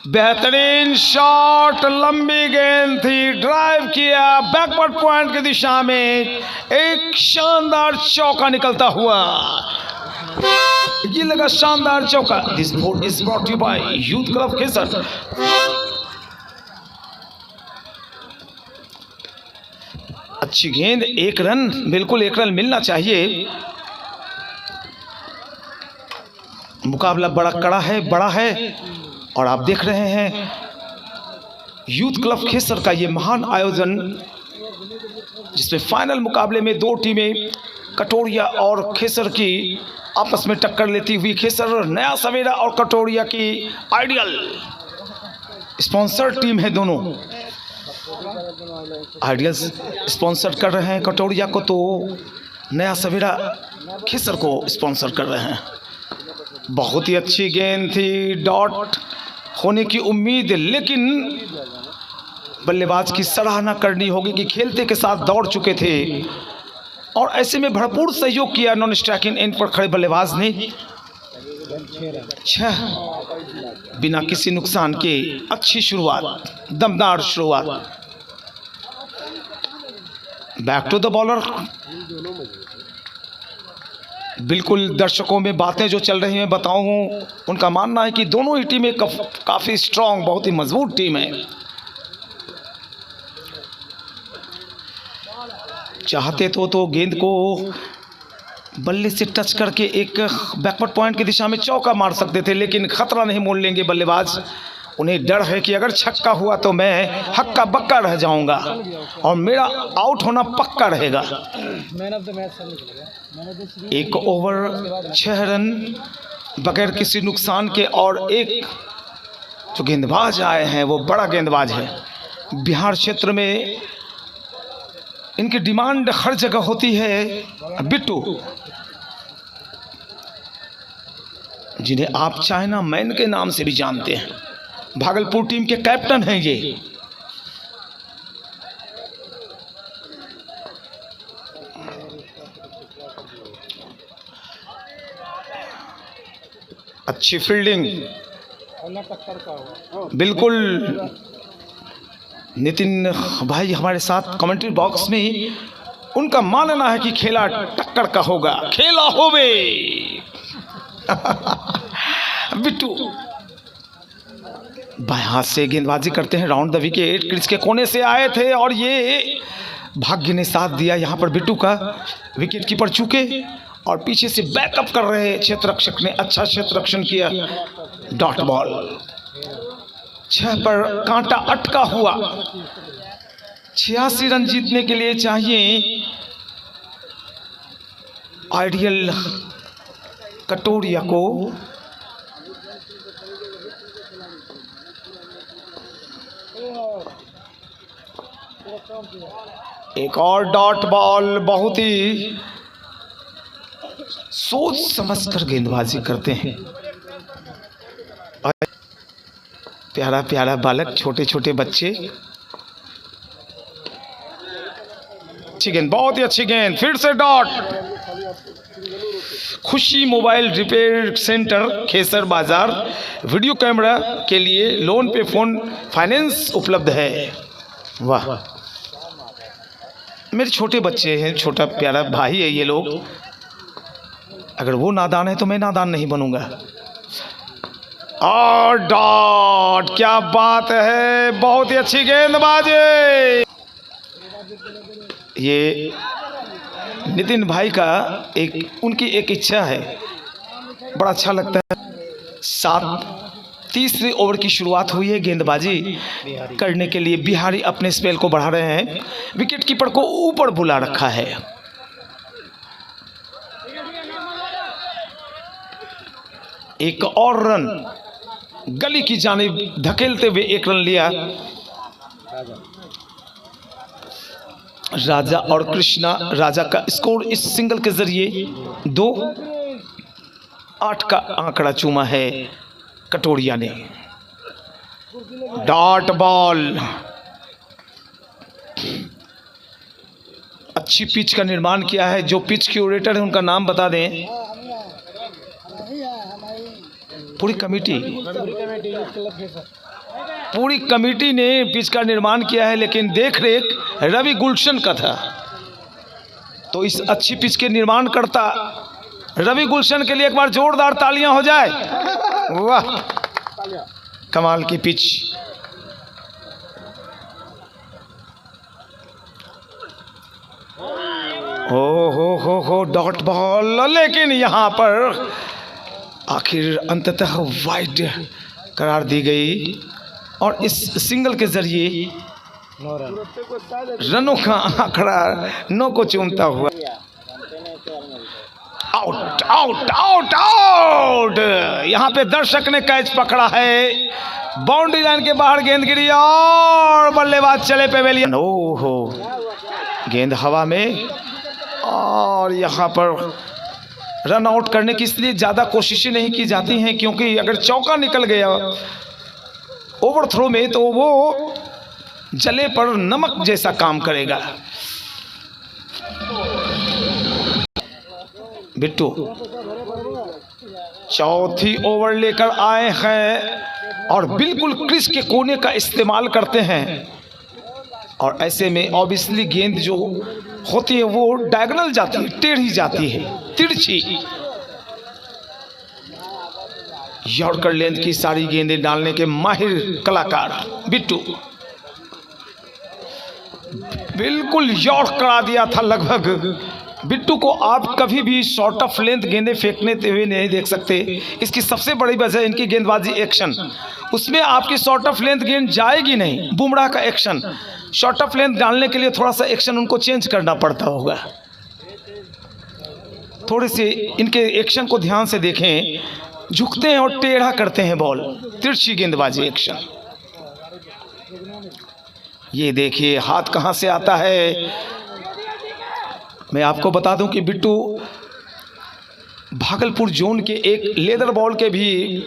बेहतरीन शॉट, लंबी गेंद थी, ड्राइव किया बैकवर्ड पॉइंट की दिशा में, एक शानदार चौका निकलता हुआ। ये लगा शानदार चौका। This board is brought you by youth club Kesar. अच्छी गेंद, एक रन, बिल्कुल एक रन मिलना चाहिए। मुकाबला बड़ा कड़ा है, बड़ा है और आप देख रहे हैं यूथ क्लब खेसर का ये महान आयोजन जिसमें फाइनल मुकाबले में दो टीमें कटोरिया और खेसर की आपस में टक्कर लेती हुई, खेसर नया सवेरा और कटोरिया की आइडियल स्पॉन्सर टीम है। दोनों आइडियल स्पॉन्सर कर रहे हैं कटोरिया को, तो नया सवेरा खेसर को स्पॉन्सर कर रहे हैं। बहुत ही अच्छी गेंद थी, डॉट होने की उम्मीद, लेकिन बल्लेबाज की सराहना करनी होगी कि खेलते के साथ दौड़ चुके थे और ऐसे में भरपूर सहयोग किया नॉन स्ट्राइकिंग एंड पर खड़े बल्लेबाज ने। 6 बिना किसी नुकसान के अच्छी शुरुआत, दमदार शुरुआत। Back to the bowler. बिल्कुल दर्शकों में बातें जो चल रही हैं बताऊं, उनका मानना है कि दोनों ही टीमें काफ़ी स्ट्रांग, बहुत ही मजबूत टीम है। चाहते तो गेंद को बल्ले से टच करके एक बैकवर्ड पॉइंट की दिशा में चौका मार सकते थे, लेकिन खतरा नहीं मोल लेंगे बल्लेबाज। उन्हें डर है कि अगर छक्का हुआ तो मैं हक्का बक्का रह जाऊंगा और मेरा आउट होना पक्का रहेगा। एक ओवर 6 रन बगैर किसी नुकसान के और एक जो गेंदबाज आए हैं वो बड़ा गेंदबाज है। बिहार क्षेत्र में इनकी डिमांड हर जगह होती है। बिट्टू, जिन्हें आप चाइना मैन के नाम से भी जानते हैं, भागलपुर टीम के कैप्टन हैं ये। अच्छी फील्डिंग, बिल्कुल। नितिन भाई हमारे साथ कमेंट्री बॉक्स में उनका मानना है कि खेला टक्कर का होगा, खेला होवे। बिट्टू बाएं हाथ से गेंदबाजी करते हैं, राउंड द विकेट, क्रीज के कोने से आए थे और ये भाग्य ने साथ दिया यहाँ पर बिट्टू का। विकेट कीपर चूके और पीछे से बैकअप कर रहे क्षेत्र रक्षक ने अच्छा क्षेत्र रक्षण किया। डॉट बॉल, 6 पर कांटा अटका हुआ। 86 रन जीतने के लिए चाहिए आइडियल कटोरिया को एक और डॉट बॉल। बहुत ही सोच समझकर गेंदबाजी करते हैं। प्यारा प्यारा बालक, छोटे छोटे बच्चे। अच्छी गेंद, बहुत ही अच्छी गेंद, फिर से डॉट। खुशी मोबाइल रिपेयर सेंटर खेसर बाजार, वीडियो कैमरा के लिए लोन पे फोन फाइनेंस उपलब्ध है। वाह, मेरे छोटे बच्चे हैं, छोटा प्यारा भाई है ये लोग। अगर वो नादान है तो मैं नादान नहीं बनूंगा। और डॉट, क्या बात है, बहुत ही अच्छी गेंदबाजी। ये नितिन भाई का उनकी एक इच्छा है, बड़ा अच्छा लगता है। तीसरे ओवर की शुरुआत हुई है। गेंदबाजी करने के लिए बिहारी अपने स्पेल को बढ़ा रहे हैं। विकेट कीपर को ऊपर बुला रखा है। एक और रन गली की जानिब धकेलते हुए एक रन लिया। राजा और कृष्णा, राजा का स्कोर इस सिंगल के जरिए 2-8 का आंकड़ा चूमा है कटोरिया ने। डॉट बॉल, अच्छी पिच का निर्माण किया है। जो पिच क्यूरेटर है उनका नाम बता दें। पूरी कमेटी ने पिच का निर्माण किया है, लेकिन देख रेख रवि गुलशन का था। तो इस अच्छी पिच के निर्माण करता रवि गुलशन के लिए एक बार जोरदार तालियां हो जाए। वाह, कमाल की पिच। हो डॉट बॉल, लेकिन यहां पर आखिर अंततः वाइड करार दी गई और इस सिंगल के जरिए रनों का आंकड़ा 9 को चूमता हुआ आउट आउट आउट आउट। यहां पे दर्शक ने कैच पकड़ा है। बाउंड्री लाइन के बाहर गेंद गिरी और बल्लेबाज चले पेवेलियन। ओहो, गेंद हवा में और यहां पर रन आउट करने की इसलिए ज़्यादा कोशिशें नहीं की जाती हैं, क्योंकि अगर चौका निकल गया ओवरथ्रो में तो वो जले पर नमक जैसा काम करेगा। बिट्टू चौथी ओवर लेकर आए हैं और बिल्कुल क्रीज के कोने का इस्तेमाल करते हैं। और ऐसे में ऑब्वियसली गेंद जो होती है वो डायगोनल जाती है, टेढ़ी जाती है, तिरछी। यॉर्कर लेंथ की सारी गेंदें डालने के माहिर कलाकार बिट्टू बिल्कुल यॉर्क करा दिया था लगभग। बिट्टू को आप कभी भी शॉर्ट ऑफ लेंथ गेंदें फेंकने हुए नहीं देख सकते। इसकी सबसे बड़ी वजह इनकी गेंदबाजी एक्शन, उसमें आपकी शॉर्ट ऑफ लेंथ गेंद जाएगी नहीं। बुमराह का एक्शन, शॉर्ट ऑफ लेंथ डालने के लिए थोड़ा सा एक्शन उनको चेंज करना पड़ता होगा। थोड़े से इनके एक्शन को ध्यान से देखें, झुकते हैं और टेढ़ा करते हैं बॉल, तिरछी गेंदबाजी एक्शन। ये देखिए हाथ कहां से आता है। मैं आपको बता दूं कि बिट्टू भागलपुर जोन के एक लेदर बॉल के भी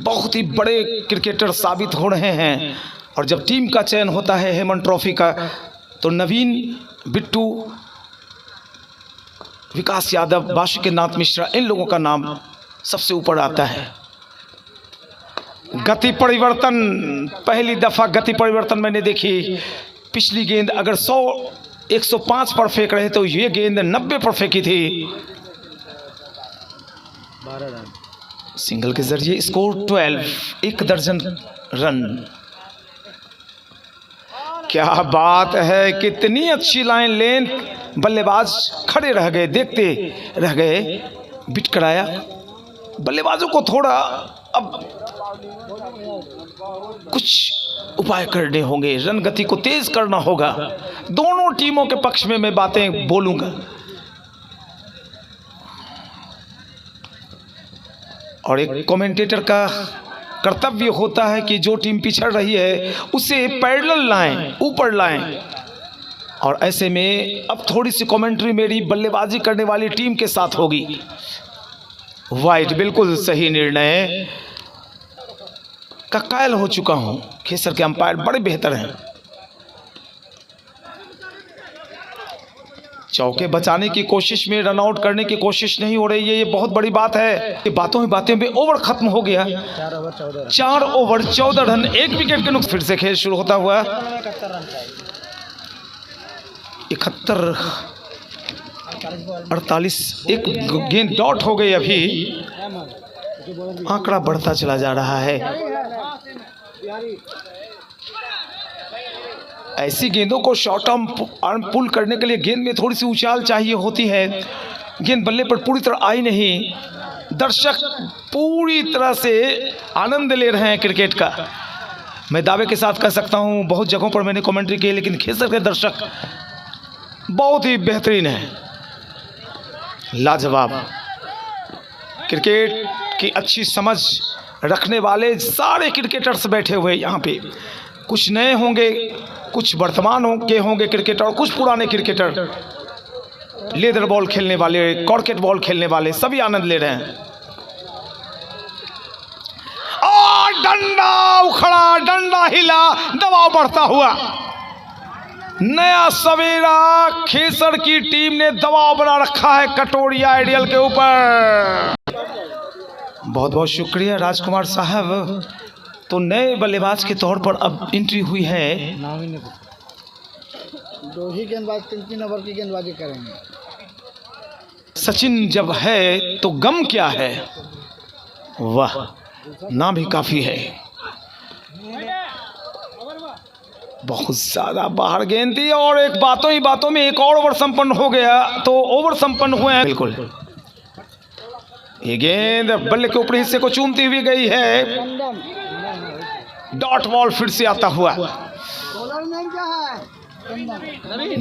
बहुत ही बड़े क्रिकेटर साबित हो रहे हैं। और जब टीम का चयन होता है हेमन ट्रॉफी का, तो नवीन, बिट्टू, विकास यादव, बासुकीनाथ मिश्रा, इन लोगों का नाम सबसे ऊपर आता है। गति परिवर्तन, पहली दफा गति परिवर्तन मैंने देखी। पिछली गेंद अगर 105 पर फेंक रहे तो ये गेंद 90 पर फेंकी थी। 12 रन, सिंगल के जरिए स्कोर 12, 1 दर्जन रन। क्या बात है, कितनी अच्छी लाइन लेंथ। बल्लेबाज खड़े रह गए, देखते रह गए। बिट कराया, बल्लेबाजों को थोड़ा अब कुछ उपाय करने होंगे, रन गति को तेज करना होगा। दोनों टीमों के पक्ष में मैं बातें बोलूंगा। और एक कमेंटेटर का कर्तव्य होता है कि जो टीम पिछड़ रही है उसे पैरेलल लाएं, ऊपर लाएं। और ऐसे में अब थोड़ी सी कमेंट्री मेरी बल्लेबाजी करने वाली टीम के साथ होगी। वाइट, बिल्कुल सही निर्णय का कायल हो चुका हूं। खेसर के अंपायर बड़े बेहतर हैं। चौके बचाने की कोशिश में रन आउट करने की कोशिश नहीं हो रही है, ये बहुत बड़ी बात है। ये बातों ही बातें में ओवर खत्म हो गया। 4 ओवर 14 रन, 1 विकेट के नुकसान। फिर से खेल शुरू होता हुआ 71 48, एक गेंद डॉट हो गई। अभी आंकड़ा बढ़ता चला जा रहा है। ऐसी गेंदों को शॉर्ट आर्म पुल करने के लिए गेंद में थोड़ी सी उछाल चाहिए होती है। गेंद बल्ले पर पूरी तरह आई नहीं। दर्शक पूरी तरह से आनंद ले रहे हैं क्रिकेट का। मैं दावे के साथ कह सकता हूं, बहुत जगहों पर मैंने कमेंट्री की, लेकिन खेसर के दर्शक बहुत ही बेहतरीन है, लाजवाब। क्रिकेट की अच्छी समझ रखने वाले सारे क्रिकेटर्स बैठे हुए यहाँ पे। कुछ नए होंगे, कुछ वर्तमान के होंगे क्रिकेटर, और कुछ पुराने क्रिकेटर। लेदर बॉल खेलने वाले, कॉर्केट बॉल खेलने वाले, सभी आनंद ले रहे हैं। और डंडा उखड़ा, डंडा हिला, दबाव बढ़ता हुआ। नया सवेरा खेसर की टीम ने दबाव बना रखा है कटोरिया आइडियल के ऊपर। बहुत बहुत शुक्रिया राजकुमार साहब। तो नए बल्लेबाज के तौर पर अब एंट्री हुई है। 2 ही गेंदबाज 3 ओवर की गेंदबाजी करेंगे। सचिन जब है तो गम क्या है। वाह, ना भी काफी है। बहुत ज्यादा बाहर गेंद थी और एक बातों ही बातों में एक और ओवर संपन्न हो गया। तो ओवर संपन्न हुए हैं बिल्कुल। ये गेंद बल्ले के ऊपरी हिस्से को चूमती हुई गई है। डॉट बॉल फिर से आता हुआ।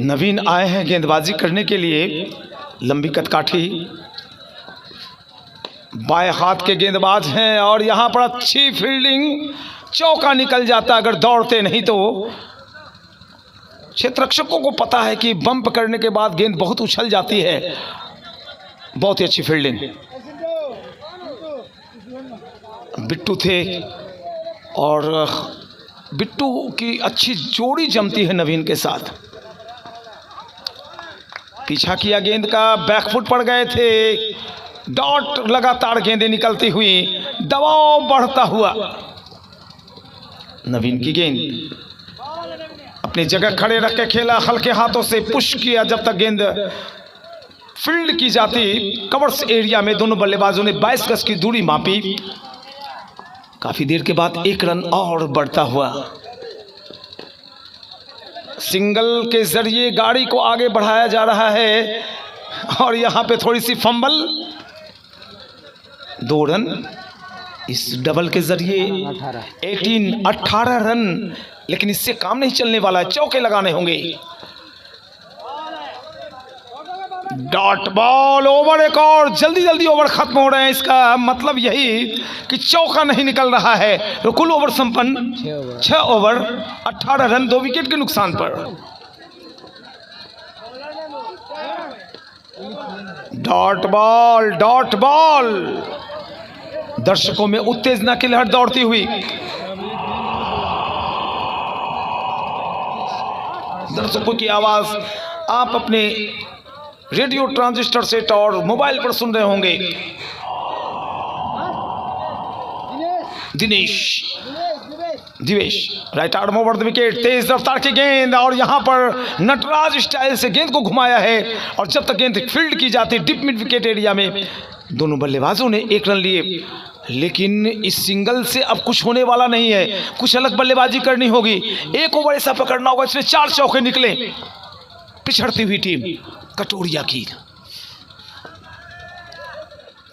नवीन आए हैं गेंदबाजी करने के लिए। लंबी कदकाठी, बाएं हाथ के गेंदबाज हैं और यहां पर अच्छी फील्डिंग। चौका निकल जाता अगर दौड़ते नहीं तो। क्षेत्ररक्षकों को पता है कि बम्प करने के बाद गेंद बहुत उछल जाती है। बहुत ही अच्छी फील्डिंग। बिट्टू थे और बिट्टू की अच्छी जोड़ी जमती है नवीन के साथ। पीछा किया गेंद का, बैकफुट पड़ गए थे। डॉट, लगातार गेंदें निकलती हुई, दबाव बढ़ता हुआ। नवीन की गेंद अपनी जगह खड़े रख के खेला, हल्के हाथों से पुश किया जब तक गेंद फील्ड की जाती। कवर्स एरिया में दोनों बल्लेबाजों ने 22 गज की दूरी मापी। काफी देर के बाद 1 रन और बढ़ता हुआ। सिंगल के जरिए गाड़ी को आगे बढ़ाया जा रहा है और यहां पे थोड़ी सी फंबल। 2 रन इस डबल के जरिए 18 रन। लेकिन इससे काम नहीं चलने वाला है, चौके लगाने होंगे। डॉट बॉल, ओवर एक और। जल्दी जल्दी ओवर खत्म हो रहे हैं। इसका मतलब यही कि चौका नहीं निकल रहा है। तो कुल ओवर संपन्न 6 ओवर 18 रन, 2 विकेट के नुकसान पर। Dot ball, dot ball. दर्शकों में उत्तेजना की लहर दौड़ती हुई। दर्शकों की आवाज आप अपने रेडियो ट्रांजिस्टर सेट और मोबाइल पर सुन रहे होंगे। Divesh right arm over the wicket. तेज रफ्तार की गेंद और यहां पर नटराज स्टाइल से गेंद को घुमाया है। और जब तक गेंद फील्ड की जाती डिप मिड विकेट एरिया में, दोनों बल्लेबाजों ने 1 रन लिए। लेकिन इस सिंगल से अब कुछ होने वाला नहीं है, कुछ अलग बल्लेबाजी करनी होगी। 1 ओवर ऐसा पकड़ना होगा इसमें 4 चौके निकले। पिछड़ती हुई टीम कटोरिया की।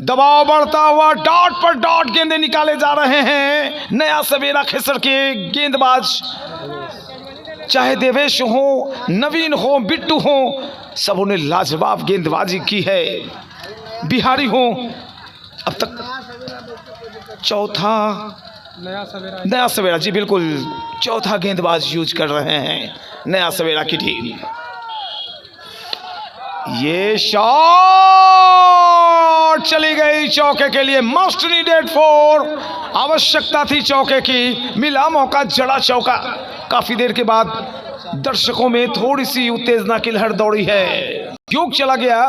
दबाव बढ़ता हुआ, डॉट पर डॉट गेंदें निकाले जा रहे हैं। नया सवेरा खेसर के गेंदबाज, चाहे देवेश हो, नवीन हो, बिट्टू हो, सबों ने लाजवाब गेंदबाजी की है। बिहारी हो, अब तक चौथा नया सवेरा, जी बिल्कुल, चौथा गेंदबाज यूज कर रहे हैं नया सवेरा की टीम। ये शॉट चली गई चौके के लिए, मस्ट नीडेड 4, आवश्यकता थी चौके की, मिला मौका, जड़ा चौका। काफी देर के बाद दर्शकों में थोड़ी सी उत्तेजना की लहर दौड़ी है, योग चला गया।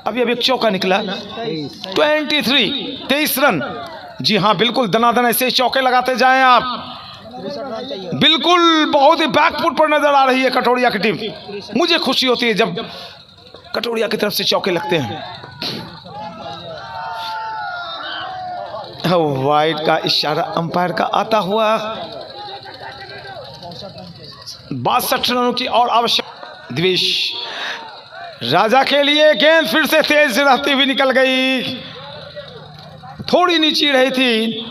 अभी एक चौका निकला, 23 रन। जी हाँ बिल्कुल, दनादन ऐसे चौके लगाते जाएं आप, बिल्कुल। बहुत ही बैकफुट पर नजर आ रही है कटोरिया की टीम। मुझे खुशी होती है जब कटोरिया की तरफ से चौके लगते हैं। वाइड का इशारा अंपायर का आता हुआ। 62 रनों की और आवश्यक। द्विश राजा के लिए गेंद फिर से तेज रहती हुई निकल गई, थोड़ी नीचे रही थी।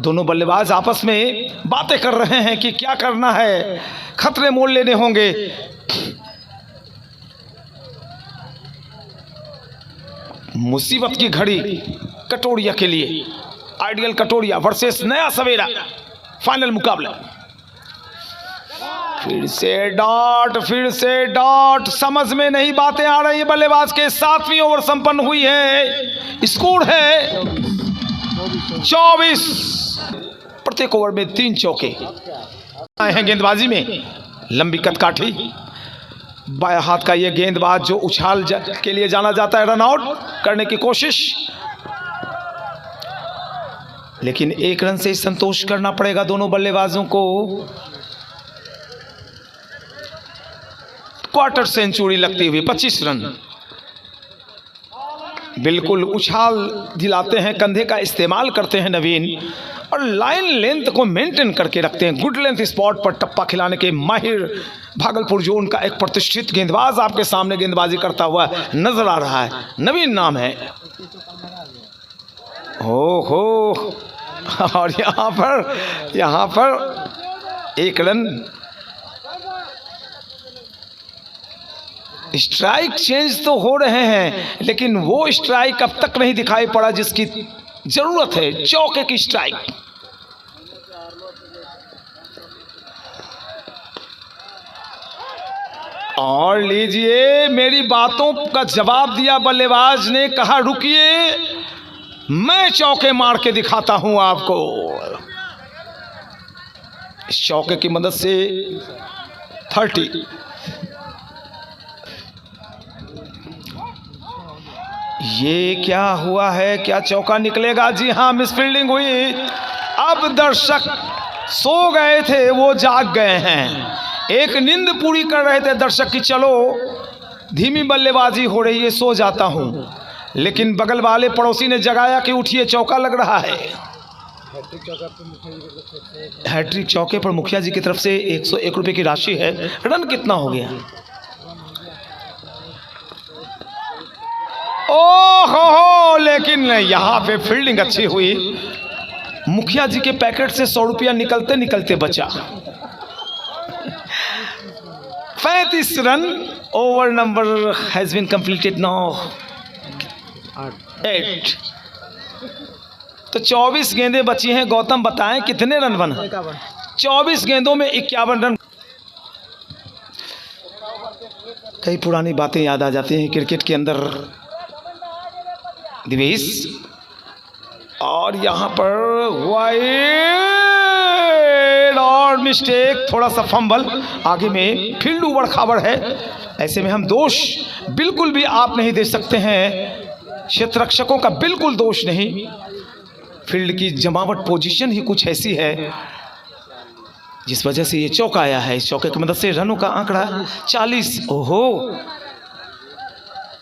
दोनों बल्लेबाज आपस में बातें कर रहे हैं कि क्या करना है, खतरे मोल लेने होंगे। मुसीबत की घड़ी कटोरिया के लिए, आइडियल कटोरिया वर्सेस नया सवेरा, फाइनल मुकाबला। फिर से डॉट, समझ में नहीं बातें आ रही है बल्लेबाज के। 7वीं ओवर संपन्न हुई है, स्कोर है 24। प्रत्येक ओवर में 3 चौके आए हैं गेंदबाजी में। लंबी कदकाठी, बाएं हाथ का ये गेंदबाज जो उछाल के लिए जाना जाता है, रन आउट करने की कोशिश, लेकिन 1 रन से संतोष करना पड़ेगा दोनों बल्लेबाजों को। क्वार्टर सेंचुरी लगती हुई 25 रन, बिल्कुल उछाल दिलाते हैं, कंधे का इस्तेमाल करते हैं नवीन, और लाइन लेंथ को मेंटेन करके रखते हैं। गुड लेंथ स्पॉट पर टप्पा खिलाने के माहिर भागलपुर जोन का एक प्रतिष्ठित गेंदबाज आपके सामने गेंदबाजी करता हुआ नजर आ रहा है, नवीन नाम है। हो और यहाँ पर 1 रन। स्ट्राइक चेंज तो हो रहे हैं, लेकिन वो स्ट्राइक अब तक नहीं दिखाई पड़ा जिसकी जरूरत है, चौके की स्ट्राइक। और लीजिए, मेरी बातों का जवाब दिया बल्लेबाज ने, कहा रुकिए मैं चौके मार के दिखाता हूं आपको। इस चौके की मदद से 30। ये क्या हुआ है, क्या चौका निकलेगा? जी हाँ, मिस फील्डिंग हुई। अब दर्शक सो गए थे, वो जाग गए हैं। एक नींद पूरी कर रहे थे दर्शक की, चलो धीमी बल्लेबाजी हो रही है, सो जाता हूं। लेकिन बगल वाले पड़ोसी ने जगाया कि उठिए चौका लग रहा है। हैट्रिक चौके पर मुखिया जी की तरफ से 101 रुपये की राशि है। रन कितना हो गया? ओहो, लेकिन यहाँ पे फील्डिंग अच्छी हुई। मुखिया जी के पैकेट से 100 रुपया निकलते निकलते बचा। 35 run. Over number has been completed now 8। तो 24 गेंदें बची हैं। गौतम बताएं कितने रन बना? 24 गेंदों में 51 रन। कई पुरानी बातें याद आ जाती हैं क्रिकेट के अंदर। दिवेश, और यहाँ पर वाइड और मिस्टेक, थोड़ा सा फंबल, आगे में फील्ड उबड़ खाबड़ है। ऐसे में हम दोष बिल्कुल भी आप नहीं दे सकते हैं, क्षेत्र रक्षकों का बिल्कुल दोष नहीं। फील्ड की जमावट, पोजीशन ही कुछ ऐसी है जिस वजह से ये चौका आया है। इस चौके की मदद से रनों का आंकड़ा 40। ओहो,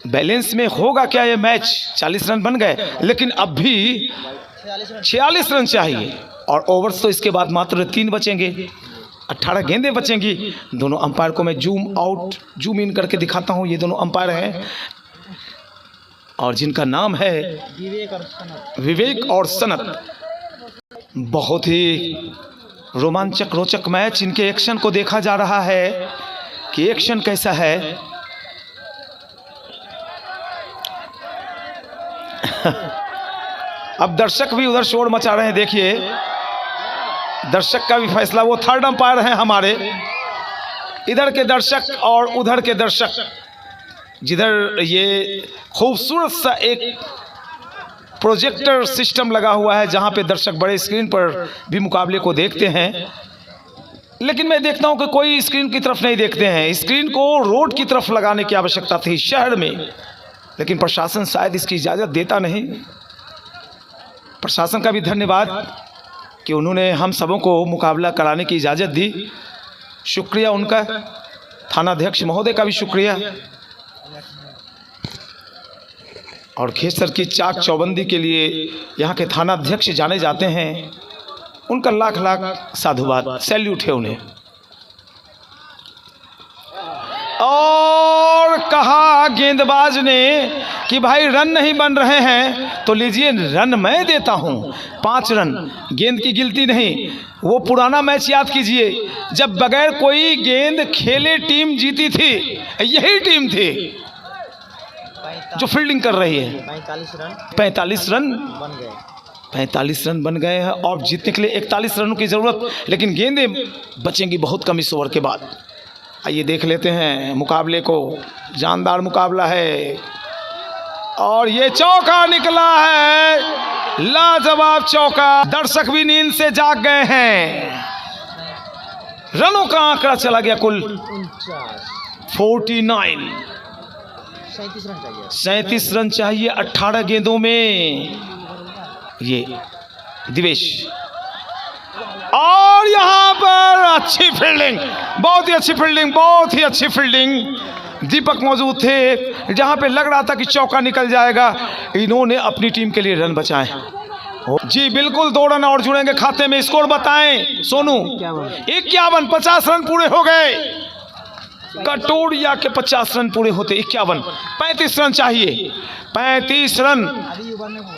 बैलेंस में होगा क्या ये मैच? 40 रन बन गए, लेकिन अब भी 46 रन चाहिए। और ओवर्स तो इसके बाद मात्र 3 बचेंगे, 18 गेंदें बचेंगी। दोनों अंपायर को मैं जूम आउट जूम इन करके दिखाता हूँ। ये दोनों अंपायर हैं और जिनका नाम है विवेक और सनत। बहुत ही रोमांचक रोचक मैच। इनके एक्शन को देखा जा रहा है कि एक्शन कैसा है। अब दर्शक भी उधर शोर मचा रहे हैं, देखिए दर्शक का भी फैसला। वो थर्ड अंपायर हैं हमारे, इधर के दर्शक और उधर के दर्शक। जिधर ये खूबसूरत सा एक प्रोजेक्टर सिस्टम लगा हुआ है जहां पे दर्शक बड़े स्क्रीन पर भी मुकाबले को देखते हैं, लेकिन मैं देखता हूं कि कोई स्क्रीन की तरफ नहीं देखते हैं। स्क्रीन को रोड की तरफ लगाने की आवश्यकता थी शहर में, लेकिन प्रशासन शायद इसकी इजाज़त देता नहीं। प्रशासन का भी धन्यवाद कि उन्होंने हम सबों को मुकाबला कराने की इजाज़त दी, शुक्रिया उनका। थानाध्यक्ष महोदय का भी शुक्रिया। और खेसर की चाक चौबंदी के लिए यहाँ के थानाध्यक्ष जाने जाते हैं, उनका लाख लाख साधुवाद, सैल्यूट है उन्हें। और कहा गेंदबाज ने कि भाई रन नहीं बन रहे हैं तो लीजिए रन मैं देता हूं, 5 रन। गेंद की गिनती नहीं, वो पुराना मैच याद कीजिए जब बगैर कोई गेंद खेले टीम जीती थी, यही टीम थी जो फील्डिंग कर रही है। 45 रन बन गए, 45 रन बन गए हैं और जीतने के लिए 41 रनों की ज़रूरत, लेकिन गेंदें बचेंगी बहुत कम इस ओवर के बाद। आइए देख लेते हैं मुकाबले को, जानदार मुकाबला है। और ये चौका निकला है, लाजवाब चौका। दर्शक भी नींद से जाग गए हैं। रनों का आंकड़ा चला गया कुल 49, 37 रन चाहिए 18 गेंदों में। ये दिवेश, और यहाँ पर अच्छी फील्डिंग, बहुत ही अच्छी फील्डिंग, बहुत ही अच्छी फील्डिंग। दीपक मौजूद थे जहाँ पे लग रहा था कि चौका निकल जाएगा, इन्होंने अपनी टीम के लिए रन बचाए। जी बिल्कुल, 2 रन और जुड़ेंगे खाते में। स्कोर बताएं सोनू। 51, 50 रन पूरे हो गए। कटोरिया के 50 रन पूरे होते 51, 35 रन चाहिए, 35 रन।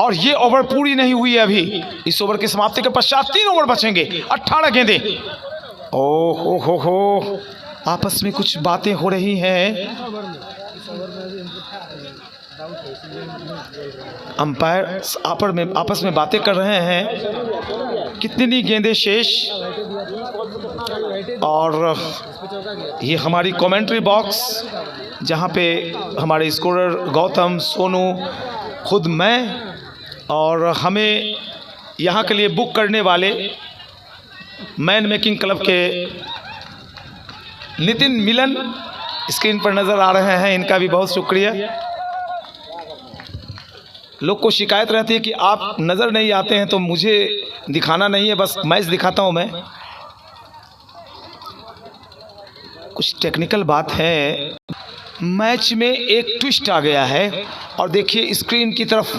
और ये ओवर पूरी नहीं हुई है अभी। इस ओवर की समाप्ति के पश्चात 3 ओवर बचेंगे, 18 गेंदें। ओ हो, आपस में कुछ बातें हो रही हैं। अंपायर आपस में बातें कर रहे हैं, कितनी गेंदें शेष। और ये हमारी कमेंट्री बॉक्स जहाँ पे हमारे स्कोरर गौतम, सोनू, खुद मैं और हमें यहाँ के लिए बुक करने वाले मैन मेकिंग क्लब के नितिन मिलन स्क्रीन पर नज़र आ रहे हैं, इनका भी बहुत शुक्रिया। लोग को शिकायत रहती है कि आप नज़र नहीं आते हैं, तो मुझे दिखाना नहीं है, बस मैच दिखाता हूँ मैं। कुछ टेक्निकल बात है, मैच में एक ट्विस्ट आ गया है। और देखिए स्क्रीन की तरफ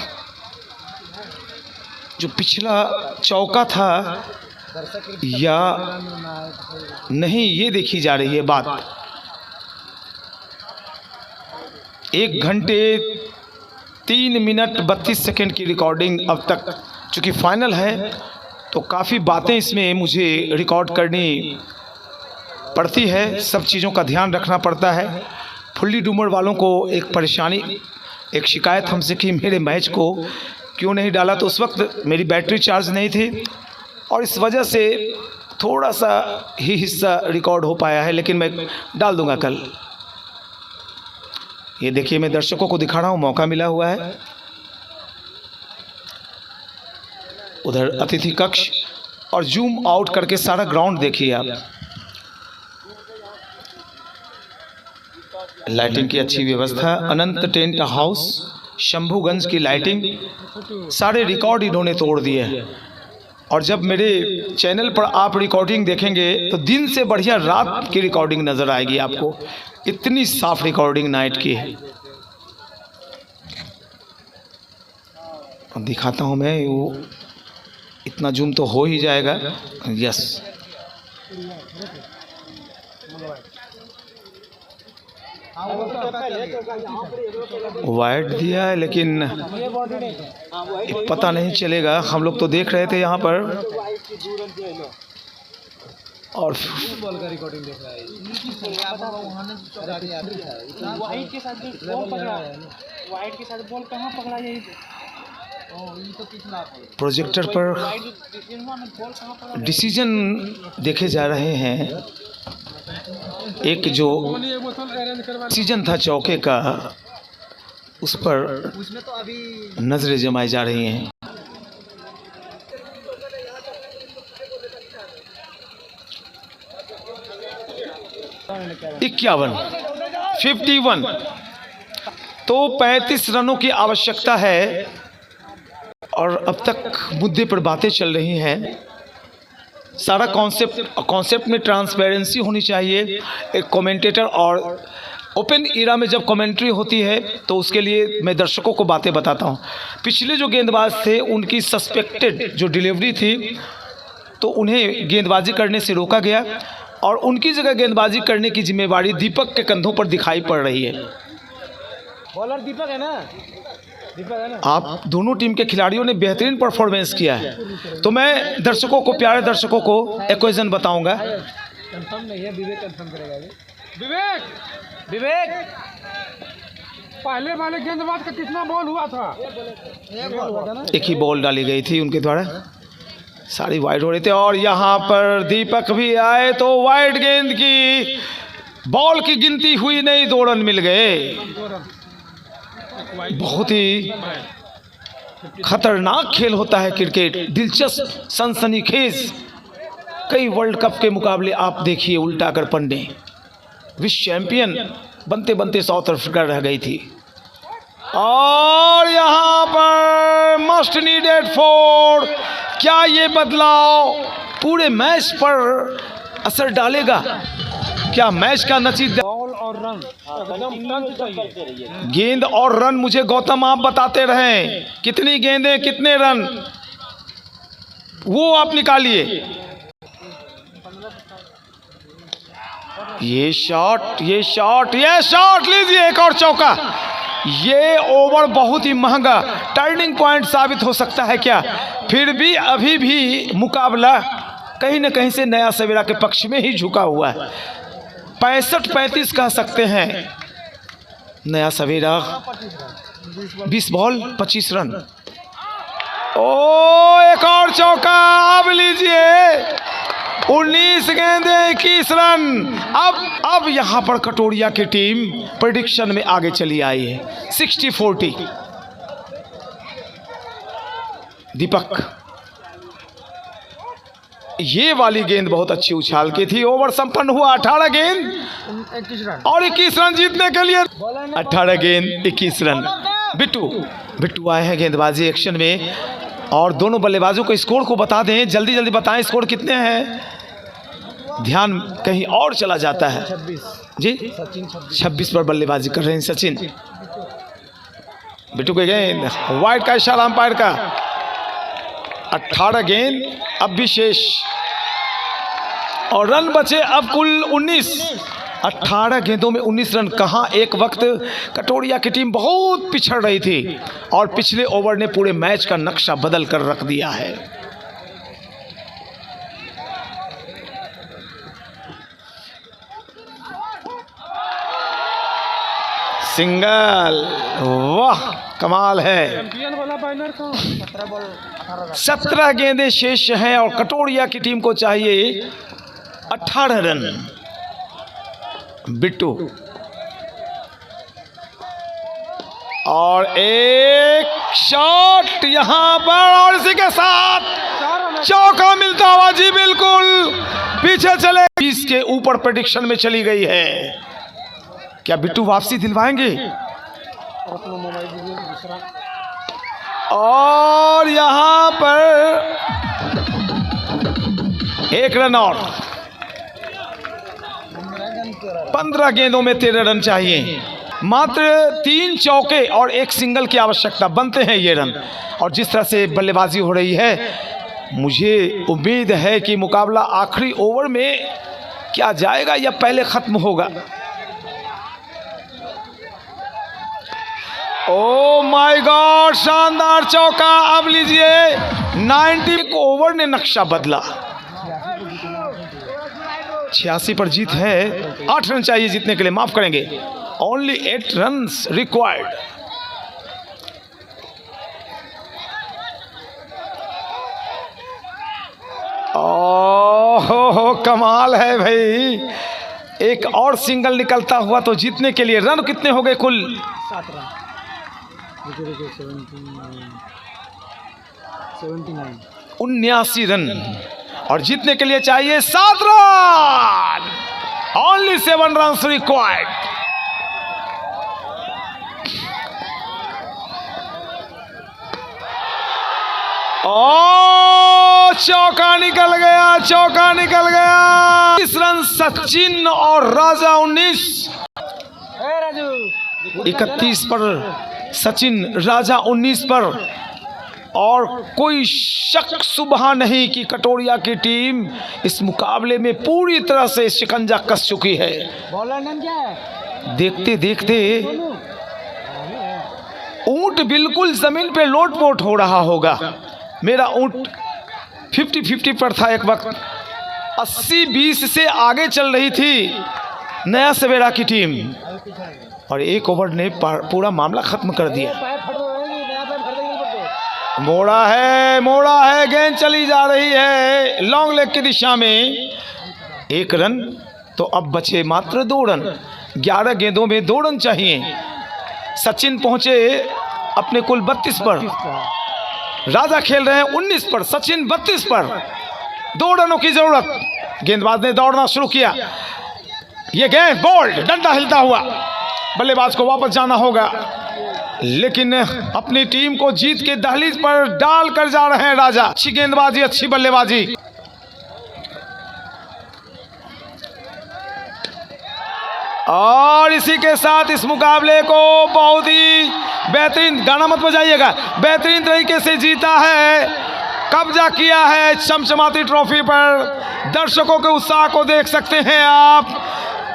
जो पिछला चौका था या नहीं, ये देखी जा रही है बात। 1 घंटे 3 मिनट 32 सेकंड की रिकॉर्डिंग अब तक, चूँकि फाइनल है तो काफ़ी बातें इसमें मुझे रिकॉर्ड करनी पड़ती है, सब चीज़ों का ध्यान रखना पड़ता है। फुल्ली डूमर वालों को एक परेशानी, एक शिकायत हमसे कि मेरे मैच को क्यों नहीं डाला, तो उस वक्त मेरी बैटरी चार्ज नहीं थी और इस वजह से थोड़ा सा ही हिस्सा रिकॉर्ड हो पाया है, लेकिन मैं डाल दूंगा कल। ये देखिए मैं दर्शकों को दिखा रहा हूँ, मौका मिला हुआ है। उधर अतिथि कक्ष और जूम आउट करके सारा ग्राउंड देखिए आप। लाइटिंग की अच्छी व्यवस्था, अनंत टेंट हाउस, शंभूगंज की लाइटिंग, सारे रिकॉर्ड इन्होंने तोड़ दिए हैं। और जब मेरे चैनल पर आप रिकॉर्डिंग देखेंगे तो दिन से बढ़िया रात की रिकॉर्डिंग नज़र आएगी आपको, इतनी साफ रिकॉर्डिंग नाइट की है। दिखाता हूँ मैं, वो इतना जूम तो हो ही जाएगा। यस, वाइड दिया है लेकिन पता नहीं चलेगा। हम लोग तो देख रहे थे यहाँ पर और बॉल का रिकॉर्डिंग देख रहा है। वाइट के साथ बॉल पकड़ा, वाइट के साथ बॉल कहाँ पकड़ा, यही प्रोजेक्टर पर डिसीजन देखे जा रहे हैं। एक जो डिसीजन था चौके का, उस पर नजरें जमाई जा रही हैं। इक्यावन 51, तो 35 रनों की आवश्यकता है और अब तक मुद्दे पर बातें चल रही हैं। सारा कॉन्सेप्ट में ट्रांसपेरेंसी होनी चाहिए। एक कमेंटेटर और ओपन इरा में जब कमेंट्री होती है तो उसके लिए मैं दर्शकों को बातें बताता हूं। पिछले जो गेंदबाज थे उनकी सस्पेक्टेड जो डिलीवरी थी तो उन्हें गेंदबाजी करने से रोका गया और उनकी जगह गेंदबाजी करने की जिम्मेवारी दीपक के कंधों पर दिखाई पड़ रही है। बॉलर दीपक है ना? दीपक है ना? आप दोनों टीम के खिलाड़ियों ने बेहतरीन परफॉर्मेंस किया है, तो मैं दर्शकों को, प्यारे दर्शकों को इक्वेशन बताऊंगा। कंफर्म नहीं है, विवेक कंफर्म करेगा अभी। विवेक पहले वाले गेंदबाज का कितना बॉल हुआ था? एक ही बॉल डाली गई थी उनके द्वारा, सारी वाइड हो रही थी और यहाँ पर दीपक भी आए तो वाइड गेंद की बॉल की गिनती हुई नहीं, 2 रन मिल गए। बहुत ही खतरनाक खेल होता है क्रिकेट, दिलचस्प, सनसनीखेज। कई वर्ल्ड कप के मुकाबले आप देखिए उल्टा कर पन्ने, विश्व चैंपियन बनते बनते साउथ अफ्रीका रह गई थी और यहाँ पर मस्ट नीडेड 4। क्या ये बदलाव पूरे मैच पर असर डालेगा? क्या मैच का नतीजा? बॉल और रन गेंद और रन मुझे गौतम आप बताते रहें, कितनी गेंदें कितने रन, वो आप निकालिए। ये शॉट लीजिए, एक और चौका। ये ओवर बहुत ही महंगा टर्निंग पॉइंट साबित हो सकता है क्या? फिर भी अभी भी मुकाबला कहीं न कहीं से नया सवेरा के पक्ष में ही झुका हुआ है। 65-35 कह सकते हैं। नया सवेरा 20 बॉल 25 रन। ओ एक और चौका, अब लीजिए 19 गेंदे 21 रन। अब यहां पर कटोरिया की टीम प्रेडिक्शन में आगे चली आई है 60-40। दीपक, ये वाली गेंद बहुत अच्छी उछाल की थी। ओवर संपन्न हुआ, 18 गेंद और 21 रन जीतने के लिए। 18 गेंद 21 रन। बिट्टू आए हैं गेंदबाजी एक्शन में और दोनों बल्लेबाजों को स्कोर को बता दें, जल्दी जल्दी बताएं स्कोर कितने हैं। ध्यान कहीं और चला जाता है। 26 पर बल्लेबाजी कर रहे हैं सचिन। बिट्टू के गेंद, वाइड का इशारा अंपायर का। 18 गेंद अब भी शेष और रन बचे अब कुल 19। 18 गेंदों में 19 रन। कहाँ एक वक्त कटोरिया की टीम बहुत पिछड़ रही थी और पिछले ओवर ने पूरे मैच का नक्शा बदल कर रख दिया है। सिंगल, वाह कमाल है। 17 गेंदें शेष हैं और कटोरिया की टीम को चाहिए 18 रन। बिट्टू और एक शॉट यहां पर और इसी के साथ चौका मिलता हुआ। जी बिल्कुल, पीछे चले 20 के ऊपर प्रेडिक्शन में चली गई है। क्या बिट्टू वापसी दिलवाएंगे? और यहां पर 1 रन और। 15 गेंदों में 13 रन चाहिए। मात्र 3 चौके और 1 सिंगल की आवश्यकता, बनते हैं ये रन। और जिस तरह से बल्लेबाजी हो रही है, मुझे उम्मीद है कि मुकाबला आखिरी ओवर में क्या जाएगा या पहले खत्म होगा। ओ माय गॉड, शानदार चौका। अब लीजिए 90 ओवर ने नक्शा बदला। 86 पर जीत है। 8 रन चाहिए जीतने के लिए, माफ करेंगे, ओनली 8 रन रिक्वायर्ड। ओहो कमाल है भाई, एक और सिंगल निकलता हुआ तो जीतने के लिए। रन कितने हो गए कुल? 7 रन। 79 रन, और जीतने के लिए चाहिए 7 रन। Only 7 run required. ओ चौका निकल गया, चौका निकल गया। 30 रन सचिन और राजा 19। 31 पर सचिन, राजा 19 पर। और कोई शक सुबह नहीं कि कटोरिया की टीम इस मुकाबले में पूरी तरह से शिकंजा कस चुकी है। बॉलर नाम क्या है? देखते देखते ऊंट बिल्कुल जमीन पे लोटपोट हो रहा होगा। मेरा ऊंट 50-50 पर था एक वक्त। 80-20 से आगे चल रही थी नया सवेरा की टीम, और एक ओवर ने पूरा मामला खत्म कर दिया। मोड़ा है, गेंद चली जा रही है लॉन्ग लेग की दिशा में। 1 रन, तो अब बचे मात्र 2 रन। 11 गेंदों में 2 रन चाहिए। सचिन पहुंचे अपने कुल 32 पर, राजा खेल रहे हैं 19 पर, सचिन 32 पर। 2 रनों की जरूरत। गेंदबाज ने दौड़ना शुरू किया। ये गेंद बोल्ड, डंडा हिलता हुआ, बल्लेबाज को वापस जाना होगा, लेकिन अपनी टीम को जीत के दहलीज पर डाल कर जा रहे हैं राजा। अच्छी गेंदबाजी, अच्छी बल्लेबाजी। और इसी के साथ इस मुकाबले को बहुत ही बेहतरीन, गाना मत बजाइएगा, बेहतरीन तरीके से जीता है, कब्जा किया है चमचमाती ट्रॉफी पर। दर्शकों के उत्साह को देख सकते हैं आप।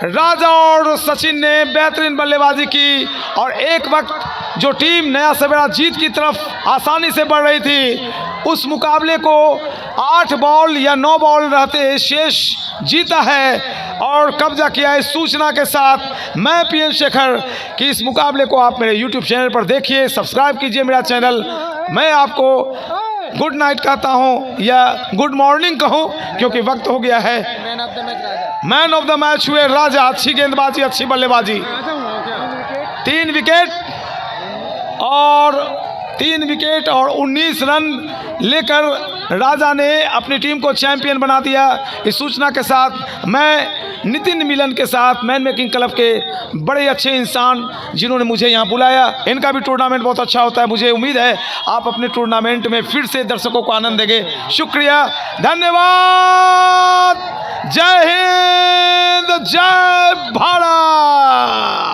राजा और सचिन ने बेहतरीन बल्लेबाजी की, और एक वक्त जो टीम नया सवेरा जीत की तरफ आसानी से बढ़ रही थी, उस मुकाबले को 8 बॉल या 9 बॉल रहते शेष जीता है और कब्जा किया है। इस सूचना के साथ मैं पीएन शेखर कि इस मुकाबले को आप मेरे YouTube चैनल पर देखिए, सब्सक्राइब कीजिए मेरा चैनल। मैं आपको गुड नाइट कहता हूँ या गुड मॉर्निंग कहूँ, क्योंकि वक्त हो गया है। मैन ऑफ द मैच हुए राजा। अच्छी गेंदबाजी, अच्छी बल्लेबाजी। 3 विकेट और 19 रन लेकर राजा ने अपनी टीम को चैंपियन बना दिया। इस सूचना के साथ मैं नितिन मिलन के साथ मैन मेकिंग क्लब के बड़े अच्छे इंसान जिन्होंने मुझे यहाँ बुलाया, इनका भी टूर्नामेंट बहुत अच्छा होता है। मुझे उम्मीद है आप अपने टूर्नामेंट में फिर से दर्शकों को आनंद देंगे। शुक्रिया, धन्यवाद। जय हिंद, जय भारत।